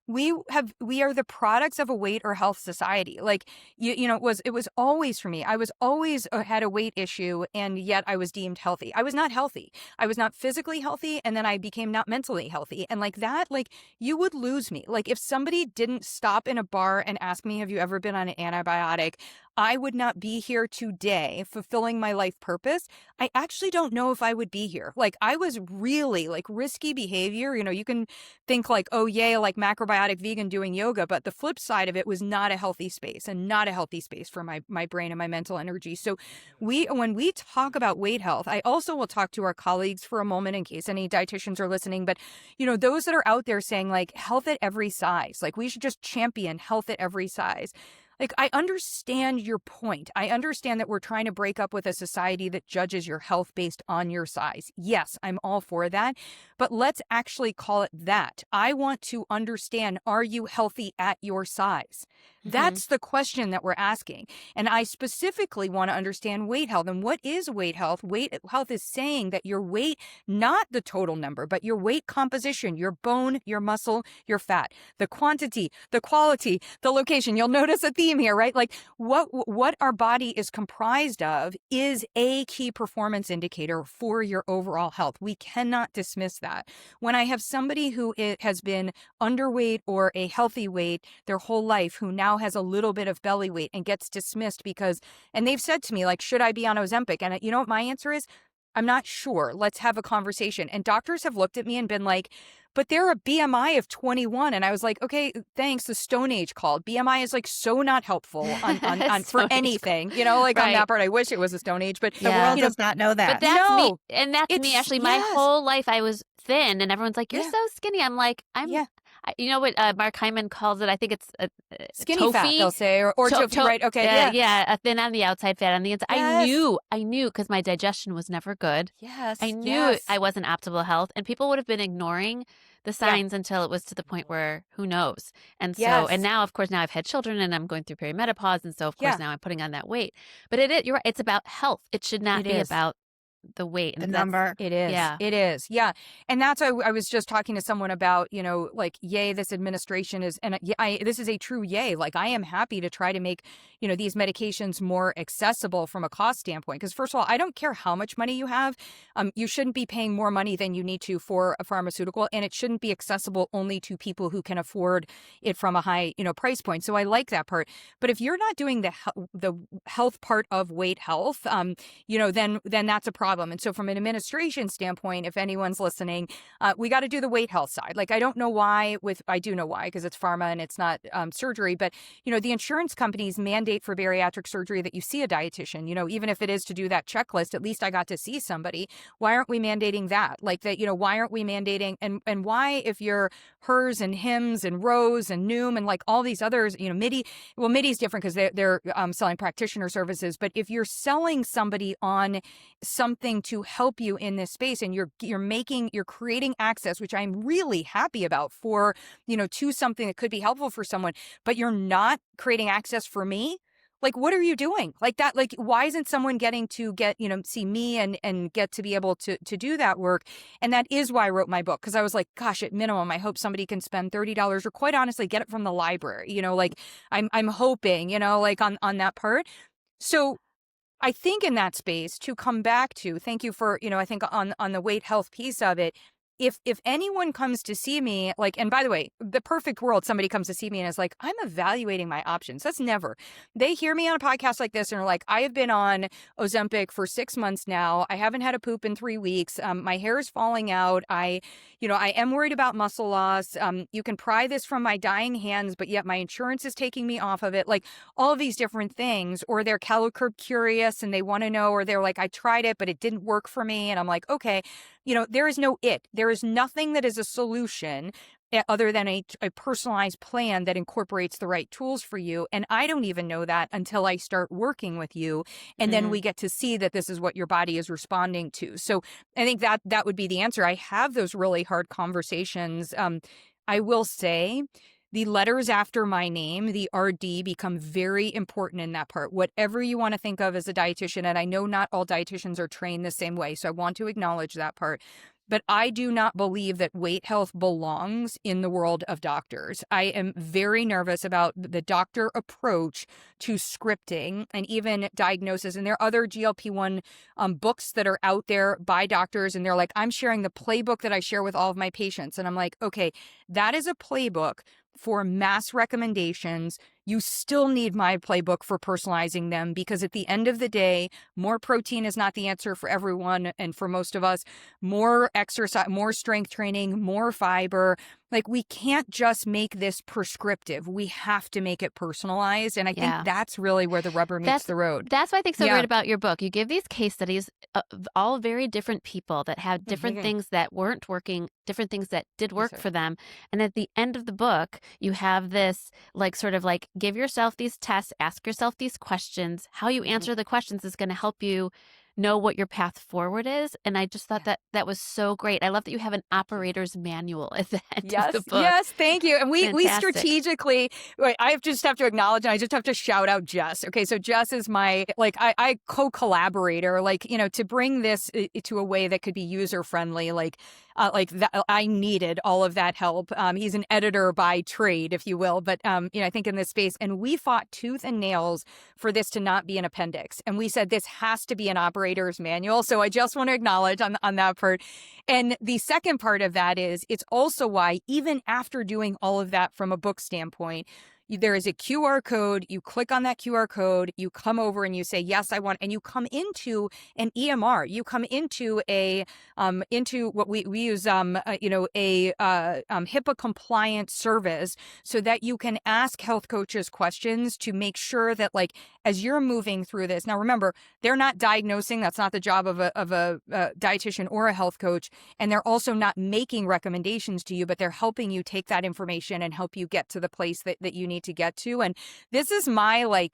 we are the products of a weight or health society. Like it was always for me. I was always had a weight issue, and yet I was deemed healthy. I was not healthy. I was not physically healthy, and then I became not mentally healthy. And like that, like you would lose me. Like if somebody didn't stop in a bar and ask me, have you ever been on an antibiotic? I would not be here today fulfilling my life purpose. I actually don't know if I would be here. Like I was really like risky behavior. You can think like, oh, yay, like macrobiotic vegan doing yoga. But the flip side of it was not a healthy space, and not a healthy space for my brain and my mental energy. So when we talk about weight health, I also will talk to our colleagues for a moment in case any dietitians are listening. But, those that are out there saying like health at every size, like we should just champion health at every size. Like, I understand your point. I understand that we're trying to break up with a society that judges your health based on your size. Yes, I'm all for that. But let's actually call it that. I want to understand, are you healthy at your size? That's the question that we're asking. And I specifically want to understand weight health. And what is weight health? Weight health is saying that your weight, not the total number, but your weight composition, your bone, your muscle, your fat, the quantity, the quality, the location. You'll notice a theme here, right? Like what our body is comprised of is a key performance indicator for your overall health. We cannot dismiss that. When I have somebody who has been underweight or a healthy weight their whole life, who now has a little bit of belly weight and gets dismissed and they've said to me, like, should I be on Ozempic? And you know what my answer is? I'm not sure. Let's have a conversation. And doctors have looked at me and been like, but they're a BMI of 21. And I was like, okay, thanks. The Stone Age called. BMI is like so not helpful on for anything, like on that part. I wish it was a Stone Age, but The world does not know that. But that's me. No, And that's me. Actually, my yes. whole life I was thin, and everyone's like, you're Yeah. so skinny. I'm like, Yeah. You know what Mark Hyman calls it? I think it's Skinny fat, tofu. they'll say, or tofu, right? Okay, yeah, thin on the outside, fat on the inside. Yes. I knew because my digestion was never good. Yes, I knew yes. I wasn't optimal health, and people would have been ignoring the signs until it was to the point where who knows. And so, Yes. and now, of course, now I've had children and I'm going through perimenopause, and so of course now I'm putting on that weight. But you're right. It's about health. It should not be about the weight, the number. It is. Yeah. It is. Yeah. And that's why I was just talking to someone about, like, yay, this administration is, and this is a true yay. Like, I am happy to try to make, these medications more accessible from a cost standpoint. Because first of all, I don't care how much money you have. You shouldn't be paying more money than you need to for a pharmaceutical, and it shouldn't be accessible only to people who can afford it from a high, price point. So I like that part. But if you're not doing the health part of weight health, then that's a problem. And so from an administration standpoint, if anyone's listening, we got to do the weight health side. Like, I don't know why I do know why, because it's pharma and it's not surgery, but, the insurance companies mandate for bariatric surgery that you see a dietitian, even if it is to do that checklist. At least I got to see somebody. Why aren't we mandating that? Like that, why aren't we mandating, and why, if you're Hers and Hims and Rose and Noom and like all these others, Midi's different because they're selling practitioner services. But if you're selling somebody on something to help you in this space, and you're creating access, which I'm really happy about, for, to something that could be helpful for someone, but you're not creating access for me. Like, what are you doing? Like that, like, why isn't someone getting to see me and get to be able to do that work? And that is why I wrote my book. Cause I was like, gosh, at minimum, I hope somebody can spend $30 or, quite honestly, get it from the library, like I'm hoping, like on that part. So I think in that space to come back to, thank you for, I think on the weight health piece of it, if anyone comes to see me, like, and by the way, the perfect world, somebody comes to see me and is like, I'm evaluating my options. That's never. They hear me on a podcast like this and are like, I have been on Ozempic for 6 months now. I haven't had a poop in 3 weeks. My hair is falling out. I am worried about muscle loss. You can pry this from my dying hands, but yet my insurance is taking me off of it. Like all of these different things, or they're calorie curious and they want to know, or they're like, I tried it, but it didn't work for me. And I'm like, okay, there is no it. There is nothing that is a solution other than a personalized plan that incorporates the right tools for you. And I don't even know that until I start working with you. And then we get to see that this is what your body is responding to. So I think that would be the answer. I have those really hard conversations. I will say the letters after my name, the RD, become very important in that part. Whatever you want to think of as a dietitian, and I know not all dietitians are trained the same way, so I want to acknowledge that part. But I do not believe that weight health belongs in the world of doctors. I am very nervous about the doctor approach to scripting and even diagnosis. And there are other GLP-1 books that are out there by doctors. And they're like, I'm sharing the playbook that I share with all of my patients. And I'm like, okay, that is a playbook for mass recommendations. You still need my playbook for personalizing them, because at the end of the day, more protein is not the answer for everyone. And for most of us, more exercise, more strength training, more fiber. Like, we can't just make this prescriptive. We have to make it personalized. And I think that's really where the rubber meets the road. That's what I think so great about your book. You give these case studies of all very different people that had different things that weren't working, different things that did work for them. And at the end of the book, you have this give yourself these tests, ask yourself these questions. How you answer the questions is going to help you know what your path forward is. And I just thought that was so great. I love that you have an operator's manual at the end of the book. Yes, thank you. And we strategically, I just have to acknowledge, and I just have to shout out Jess. Okay, so Jess is my, I co-collaborator, to bring this to a way that could be user-friendly, I needed all of that help. He's an editor by trade, if you will, but I think in this space, and we fought tooth and nails for this to not be an appendix. And we said this has to be an operator's manual. So I just want to acknowledge on that part. And the second part of that is, it's also why, even after doing all of that from a book standpoint, there is a QR code. You click on that QR code, you come over and you say, yes, I want, and you come into an EMR. You come into into what we use, HIPAA compliant service, so that you can ask health coaches questions to make sure that, as you're moving through this. Now, remember, they're not diagnosing. That's not the job of a dietitian or a health coach. And they're also not making recommendations to you, but they're helping you take that information and help you get to the place that you need to get to. And this is my,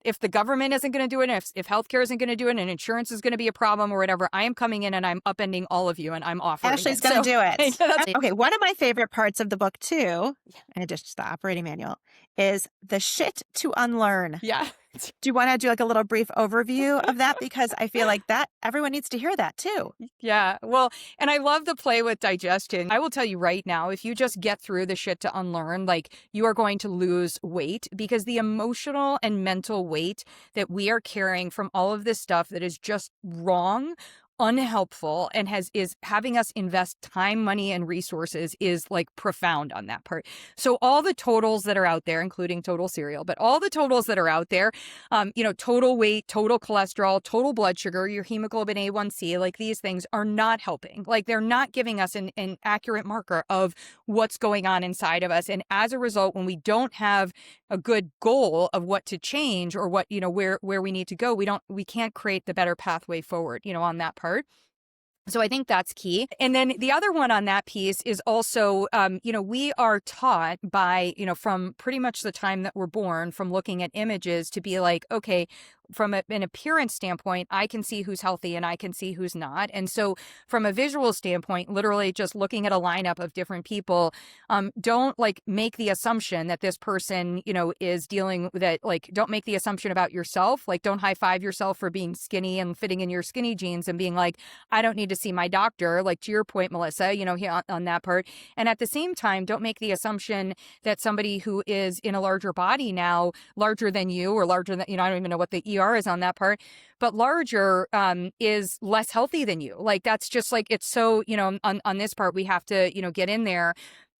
if the government isn't going to do it, and if healthcare isn't going to do it, and insurance is going to be a problem or whatever, I am coming in and I'm upending all of you and I'm offering Ashley's going to do it. Okay, one of my favorite parts of the book too, in addition to the operating manual, is the shit to unlearn. Yeah. Do you want to do a little brief overview of that? Because I feel like that everyone needs to hear that too. Yeah. Well, and I love the play with digestion. I will tell you right now, if you just get through the shit to unlearn, you are going to lose weight, because the emotional and mental weight that we are carrying from all of this stuff that is just wrong, unhelpful, and is having us invest time, money, and resources is profound on that part. So all the totals that are out there, including total cereal, but all the totals that are out there, total weight, total cholesterol, total blood sugar, your hemoglobin A1C, these things are not helping. They're not giving us an accurate marker of what's going on inside of us. And as a result, when we don't have a good goal of what to change or what, where we need to go, we can't create the better pathway forward, on that part. So I think that's key. And then the other one on that piece is also, we are taught by, from pretty much the time that we're born, from looking at images, to be okay, from an appearance standpoint, I can see who's healthy and I can see who's not. And so from a visual standpoint, literally just looking at a lineup of different people, don't make the assumption that this person, is dealing with that. Don't make the assumption about yourself. Don't high five yourself for being skinny and fitting in your skinny jeans and being I don't need to see my doctor, like to your point, Melissa, on that part. And at the same time, don't make the assumption that somebody who is in a larger body now, larger than you or larger than, I don't even know what the ER is on that part, but larger is less healthy than you. Like, that's just like, it's so, on this part, we have to, get in there.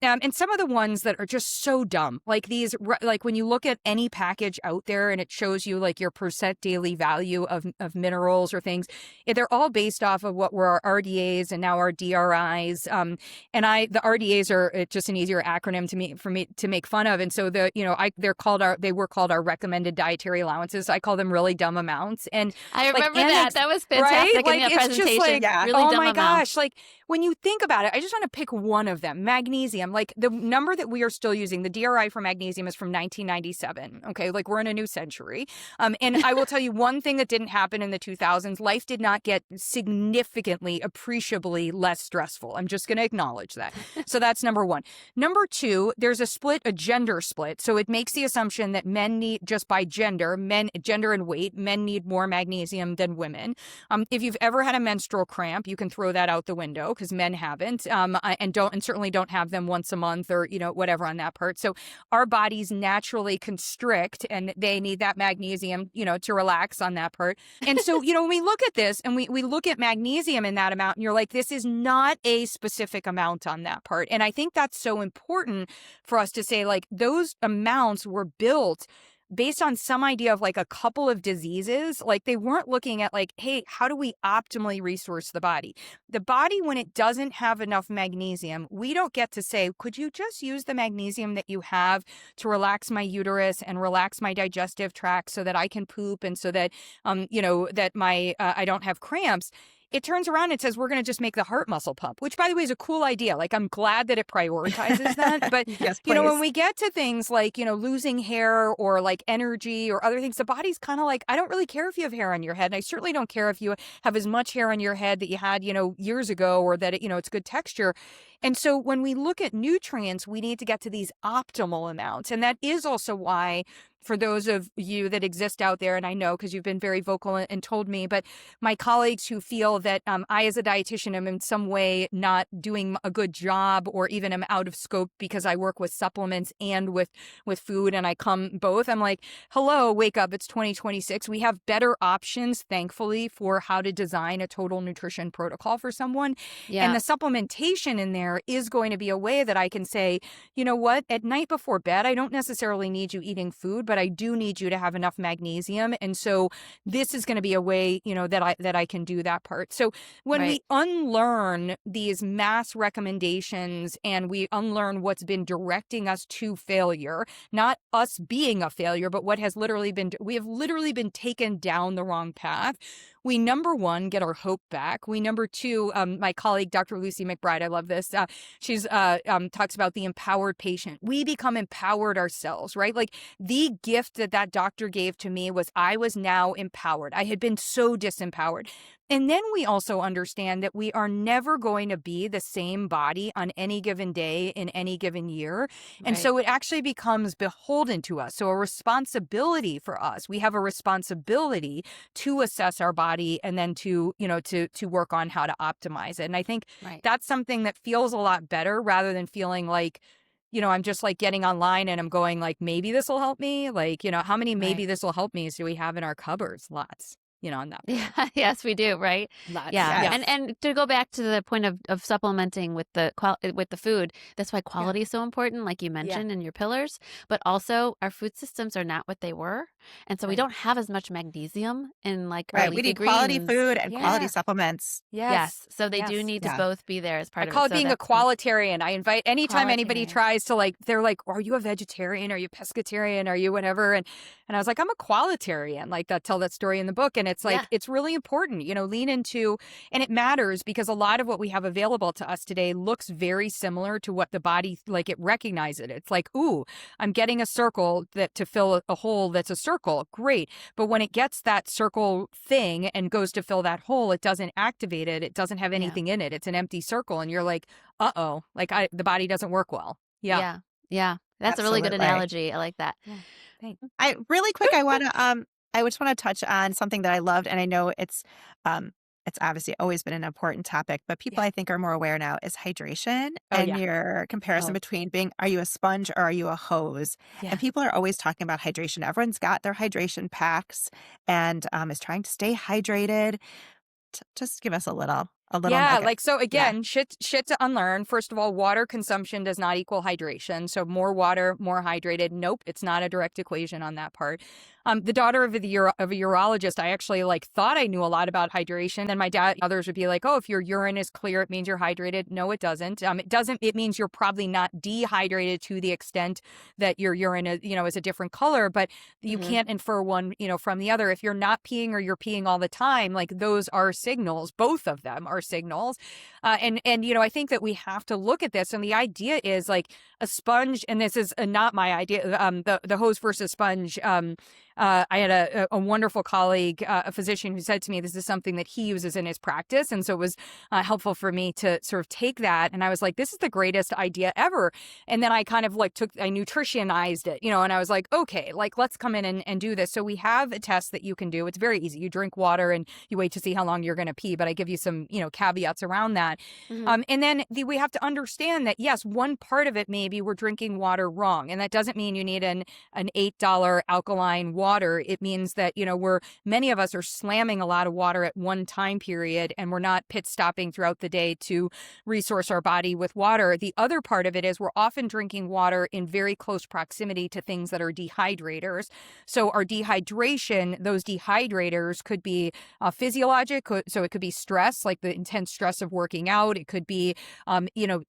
And some of the ones that are just so dumb, like these, like when you look at any package out there and it shows you like your percent daily value of minerals or things, they're all based off of what were our RDAs and now our DRIs. And the RDAs are just an easier acronym for me to make fun of. And so they were called our recommended dietary allowances. I call them really dumb amounts. And I remember like, that. That was fantastic right? in Like, that it's just presentation. like, Really oh dumb my amounts. gosh, like when you think about it, I just want to pick one of them, magnesium. Like the number that we are still using, the DRI for magnesium is from 1997. Okay. Like we're in a new century. And I will tell you one thing that didn't happen in the 2000s, life did not get significantly, appreciably less stressful. I'm just going to acknowledge that. So that's number one. Number two, there's a gender split. So it makes the assumption that men need, just by gender and weight, men need more magnesium than women. If you've ever had a menstrual cramp, you can throw that out the window because men haven't, and certainly don't have them once a month or, whatever on that part. So our bodies naturally constrict and they need that magnesium, to relax on that part. And so, when we look at this and we look at magnesium in that amount and you're like, this is not a specific amount on that part. And I think that's so important for us to say, like, those amounts were built based on some idea of like a couple of diseases. Like they weren't looking at like, hey, how do we optimally resource the body? The body, when it doesn't have enough magnesium, we don't get to say, could you just use the magnesium that you have to relax my uterus and relax my digestive tract so that I can poop and so that, that my, I don't have cramps. It turns around and says, we're going to just make the heart muscle pump, which, by the way, is a cool idea. Like, I'm glad that it prioritizes that. But, Yes, when we get to things like, losing hair or like energy or other things, the body's kind of like, I don't really care if you have hair on your head. And I certainly don't care if you have as much hair on your head that you had, years ago, or that, it's good texture. And so when we look at nutrients, we need to get to these optimal amounts. And that is also why, for those of you that exist out there, and I know because you've been very vocal and told me, but my colleagues who feel that I as a dietitian am in some way not doing a good job or even am out of scope because I work with supplements and with food and I come both, I'm like, hello, wake up, it's 2026. We have better options, thankfully, for how to design a total nutrition protocol for someone. Yeah. And the supplementation in there is going to be a way that I can say, you know what, at night before bed, I don't necessarily need you eating food, but I do need you to have enough magnesium. And so this is going to be a way, that I can do that part. So when we unlearn these mass recommendations and we unlearn what's been directing us to failure, not us being a failure, but what has we have literally been taken down the wrong path. We, number one, get our hope back. We, number two, my colleague, Dr. Lucy McBride, I love this. She's talks about the empowered patient. We become empowered ourselves, right? Like the gift that doctor gave to me was I was now empowered. I had been so disempowered. And then we also understand that we are never going to be the same body on any given day in any given year. And so it actually becomes beholden to us. So a responsibility for us. We have a responsibility to assess our body and then to work on how to optimize it. And I think that's something that feels a lot better rather than feeling like, I'm just like getting online and I'm going like, maybe this will help me. Like, how many maybe this will help me's do we have in our cupboards? Lots. On that. Yeah, yes, we do, right? Lots. Yeah. Yes. And to go back to the point of supplementing with the food, that's why quality is so important, like you mentioned in your pillars. But also, our food systems are not what they were, and so we don't have as much magnesium in like our We leafy need quality greens. food and quality supplements. Yes, so they do need to both be there as part I of it. call it So being a that's qualitarian. I invite anytime anybody Qualitarian. tries to like, they're like, are you a vegetarian? Are you pescatarian? Are you whatever? And I was like, I'm a qualitarian. Like tell that story in the book. And it's like, it's really important, lean into, and it matters because a lot of what we have available to us today looks very similar to what the body, like it recognizes it. It's like, ooh, I'm getting a circle that to fill a hole that's a circle. Great. But when it gets that circle thing and goes to fill that hole, it doesn't activate it. It doesn't have anything in it. It's an empty circle. And you're like, uh-oh, like the body doesn't work well. Yeah. That's a really good Absolutely. analogy. I like that. Yeah. Thanks. I really quick, I just want to touch on something that I loved, and I know it's it's obviously always been an important topic, but people Yeah. I think are more aware now is hydration Oh, and yeah. your comparison Oh. between are you a sponge or are you a hose? Yeah. And people are always talking about hydration. Everyone's got their hydration packs and is trying to stay hydrated. Just give us a little Yeah, nugget. like so Yeah. again, shit to unlearn. First of all, water consumption does not equal hydration. So more water, more hydrated. Nope, it's not a direct equation on that part. The daughter of a urologist, I actually like thought I knew a lot about hydration. And my dad, others would be like, "Oh, if your urine is clear, it means you're hydrated." No, it doesn't. It doesn't. It means you're probably not dehydrated to the extent that your urine is, is a different color. But you can't infer one, from the other. If you're not peeing or you're peeing all the time, like those are signals. Both of them are signals. And I think that we have to look at this. And the idea is like a sponge, and this is not my idea. The hose versus sponge. I had a wonderful colleague, a physician, who said to me, this is something that he uses in his practice. And so it was helpful for me to sort of take that. And I was like, this is the greatest idea ever. And then I kind of like I nutritionized it, and I was like, okay, like let's come in and do this. So we have a test that you can do. It's very easy. You drink water and you wait to see how long you're going to pee. But I give you some, caveats around that. And then we have to understand that, yes, one part of it, maybe we're drinking water wrong. And that doesn't mean you need an $8 alkaline water. It means that, many of us are slamming a lot of water at one time period, and we're not pit stopping throughout the day to resource our body with water. The other part of it is we're often drinking water in very close proximity to things that are dehydrators. So our dehydration, those dehydrators could be physiologic. So it could be stress, like the intense stress of working out. It could be,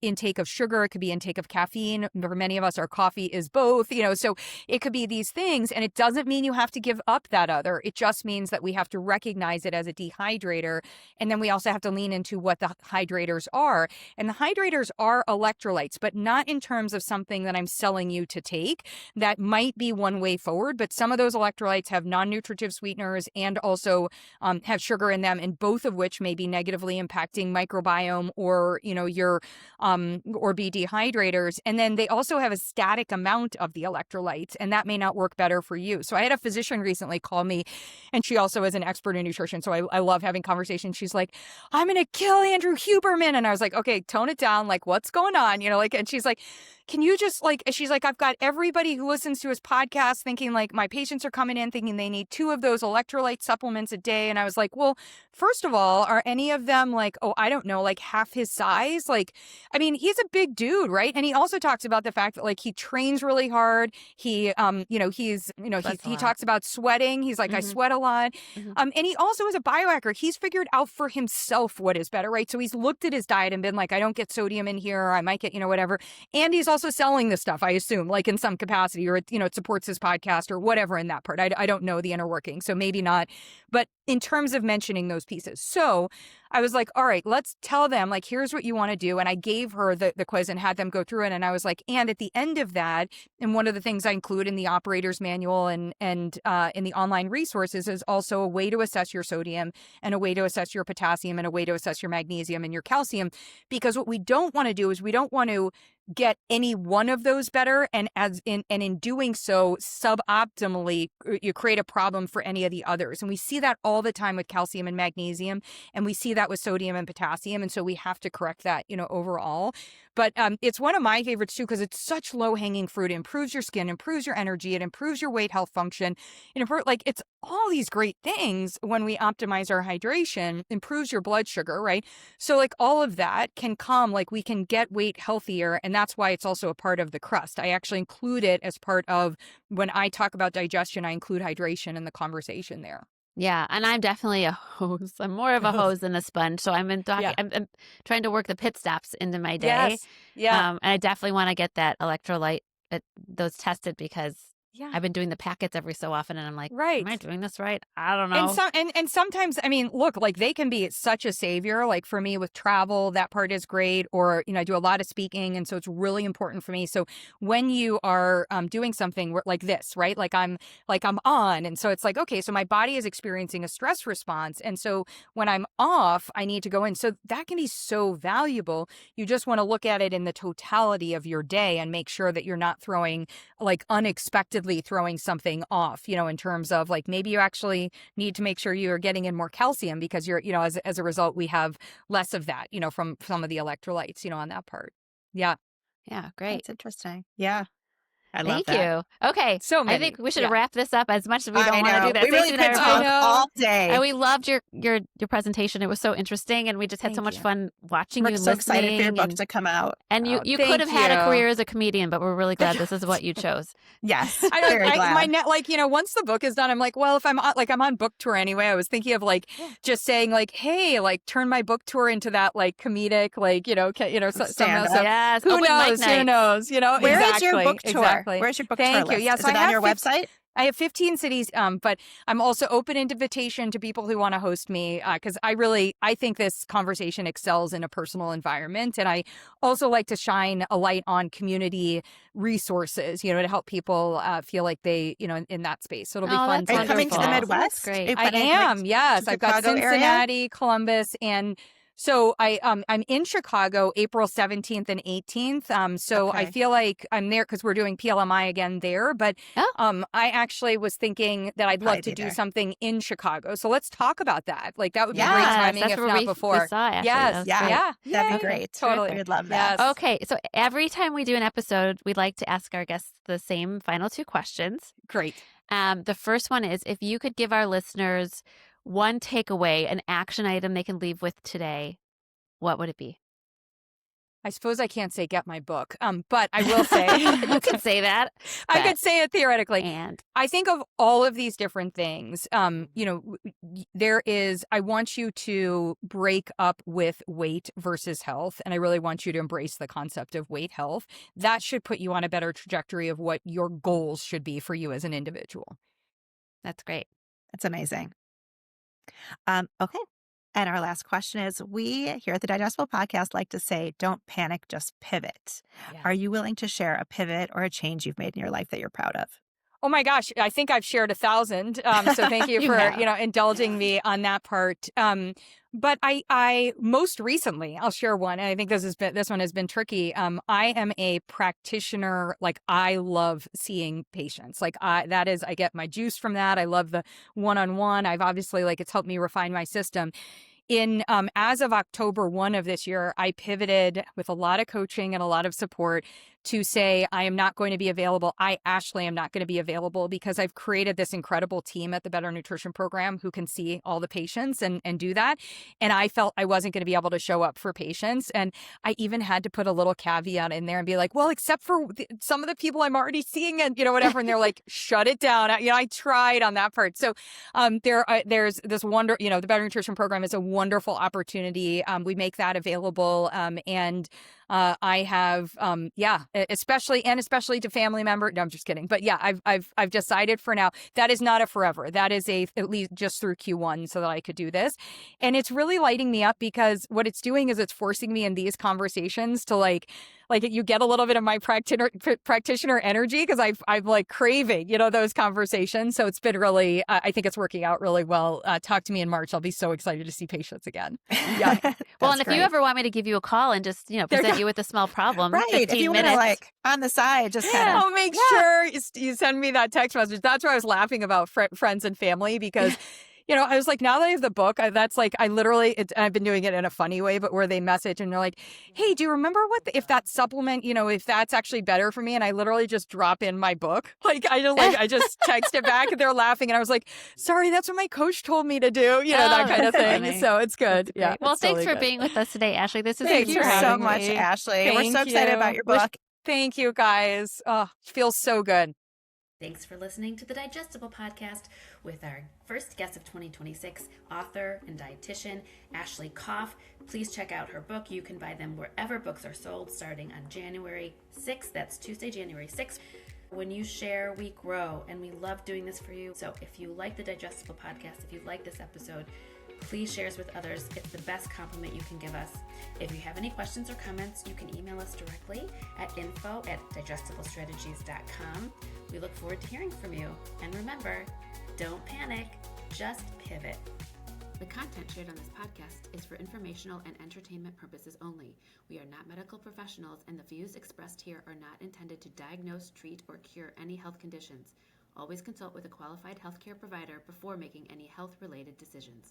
intake of sugar. It could be intake of caffeine. For many of us, our coffee is both, so it could be these things. And it doesn't mean you have to give up that other. It just means that we have to recognize it as a dehydrator. And then we also have to lean into what the hydrators are. And the hydrators are electrolytes, but not in terms of something that I'm selling you to take. That might be one way forward, but some of those electrolytes have non-nutritive sweeteners and also have sugar in them, and both of which may be negatively impacting microbiome or, your or be dehydrators. And then they also have a static amount of the electrolytes, and that may not work better for you. So I had a physician recently call me, and she also is an expert in nutrition. So I love having conversations. She's like, I'm going to kill Andrew Huberman. And I was like, okay, tone it down. Like, what's going on? And she's like, can you just she's like, I've got everybody who listens to his podcast thinking like my patients are coming in thinking they need 2 of those electrolyte supplements a day. And I was like, well, first of all, are any of them like, oh, I don't know, like half his size? Like, I mean, he's a big dude, right? And he also talks about the fact that like he trains really hard. He, he talks about sweating. He's like, I sweat a lot. And he also is a biohacker. He's figured out for himself what is better, right? So he's looked at his diet and been like, I don't get sodium in here. Or I might get, whatever. And he's also selling this stuff, I assume, like in some capacity, or, it supports his podcast or whatever in that part. I don't know the inner working, so maybe not. But in terms of mentioning those pieces. So I was like, all right, let's tell them, like, here's what you want to do. And I gave her the quiz and had them go through it. And I was like, and at the end of that, and one of the things I include in the operator's manual and in the online resources is also a way to assess your sodium and a way to assess your potassium and a way to assess your magnesium and your calcium. Because what we don't want to do is we don't want to get any one of those better, and in doing so suboptimally you create a problem for any of the others. And we see that all the time with calcium and magnesium, and we see that with sodium and potassium, and so we have to correct that overall. But it's one of my favorites too, because it's such low-hanging fruit. It improves your skin, improves your energy, it improves your weight health function. It's all these great things when we optimize our hydration, improves your blood sugar, right? So like all of that can come, like we can get weight healthier, and that's why it's also a part of the crust. I actually include it as part of, when I talk about digestion, I include hydration in the conversation there. Yeah, and I'm definitely a hose. I'm more of a hose than a sponge. So I'm Yeah. I'm trying to work the pit stops into my day. Yes. Yeah. And I definitely want to get that electrolyte, those tested, because Yeah. I've been doing the packets every so often, and I'm like, Right. am I doing this right? I don't know. And sometimes, I mean, look, like they can be such a savior. Like for me with travel, that part is great. Or, I do a lot of speaking. And so it's really important for me. So when you are doing something like this, right? Like I'm on. And so it's like, okay, so my body is experiencing a stress response. And so when I'm off, I need to go in. So that can be so valuable. You just want to look at it in the totality of your day and make sure that you're not throwing like unexpected repeatedly throwing something off, in terms of like maybe you actually need to make sure you're getting in more calcium because you're, as a result, we have less of that, from some of the electrolytes, on that part. Yeah. Yeah, great. That's interesting. Yeah. I love Thank that. you. Okay. So I many. think we should Yeah. wrap this up as much as we I don't want to know. do that. We really Stacey and I could are talk both- all day. And we loved your presentation. It was so interesting, and we just had so Thank much you. fun watching We're you, so excited for your listening, book to come out. and you Oh, could have thank had a you. career as a comedian, but we're really glad this is what you chose. Yes. Very glad. My net, once the book is done, I'm like, well, if I'm on book tour anyway, I was thinking of just saying like, hey, turn my book tour into that comedic, Stand somehow. up. Yes. Who Open mic knows? Who nights. knows? Where is exactly, your book tour? Exactly. Where's your book tour Thank you. list? Yes, is it on your website? I have 15 cities, but I'm also open invitation to people who want to host me because I think this conversation excels in a personal environment. And I also like to shine a light on community resources, to help people feel like they, in that space. So it'll be fun. Are you coming to the Wonderful. Midwest? That's great. Are you I planning to come am. Yes. to I've got Chicago area? Cincinnati, Columbus, and so I'm in Chicago, April 17th and 18th. So I Okay. feel like I'm there because we're doing PLMI again there. But I actually was thinking that I'd love I'd to be do there. something in Chicago. So let's talk about that. That would be Yes, great timing that's if where not we before. saw Ashley. Yes. That was Yeah. great. Yeah. That'd be Yeah. great. Totally. We would love that. Yes. Okay, so every time we do an episode, we'd like to ask our guests the same final two questions. Great. The first one is, if you could give our listeners one takeaway, an action item they can leave with today, what would it be? I suppose I can't say get my book, but I will say You can say that. I but- could say it theoretically. And I think of all of these different things. There is, I want you to break up with weight versus health. And I really want you to embrace the concept of weight health. That should put you on a better trajectory of what your goals should be for you as an individual. that's great. That's amazing. Okay. And our last question is, we here at the Digestible Podcast like to say, don't panic, just pivot. Yeah. Are you willing to share a pivot or a change you've made in your life that you're proud of? Oh my gosh, I think I've shared 1,000. So thank you You for, have. indulging me on that part. But I most recently, I'll share one. And I think this one has been tricky. I am a practitioner. I love seeing patients. I get my juice from that. I love the one-on-one. I've obviously it's helped me refine my system. In as of October 1 of this year, I pivoted with a lot of coaching and a lot of support to say I am not going to be available. I, Ashley, am not going to be available because I've created this incredible team at the Better Nutrition Program who can see all the patients and do that. And I felt I wasn't going to be able to show up for patients. And I even had to put a little caveat in there and be like, well, except for some of the people I'm already seeing and, whatever. And they're like, shut it down. I tried on that part. So there's this the Better Nutrition Program is a wonderful opportunity. We make that available. And I have, especially to family members. No, I'm just kidding. But yeah, I've decided for now that is not a forever. That is at least just through Q1 so that I could do this. And it's really lighting me up because what it's doing is it's forcing me in these conversations to you get a little bit of my practitioner energy because I'm craving, those conversations. So it's been really, I think it's working out really well. Talk to me in March. I'll be so excited to see patients again. Yeah. Well, and if you ever want me to give you a call and just, present you with a small problem, Right. 15 If you want minutes. to on the side, just kind of. I'll make sure you send me that text message. That's why I was laughing about friends and family because I was like, now that I have the book, I literally, I've been doing it in a funny way, but where they message and they're like, hey, do you remember if that supplement, if that's actually better for me? And I literally just drop in my book. I just text it back and they're laughing. And I was like, sorry, that's what my coach told me to do, that kind of that's thing. funny. So it's good. Yeah. Well, it's thanks totally for good. being with us today, Ashley. This is Thank Thanks you for so having much, me. Ashley. We're so Thank excited you. about your book. Thank you, guys. Oh, it feels so good. Thanks for listening to the Digestible Podcast with our first guest of 2026, author and dietitian, Ashley Koff. Please check out her book. You can buy them wherever books are sold starting on January 6th. That's Tuesday, January 6th. When you share, we grow, and we love doing this for you. So if you like the Digestible Podcast, if you like this episode, please share us with others. It's the best compliment you can give us. If you have any questions or comments, you can email us directly at info@digestiblestrategies.com. We look forward to hearing from you. And remember, don't panic, just pivot. The content shared on this podcast is for informational and entertainment purposes only. We are not medical professionals, and the views expressed here are not intended to diagnose, treat, or cure any health conditions. Always consult with a qualified healthcare provider before making any health-related decisions.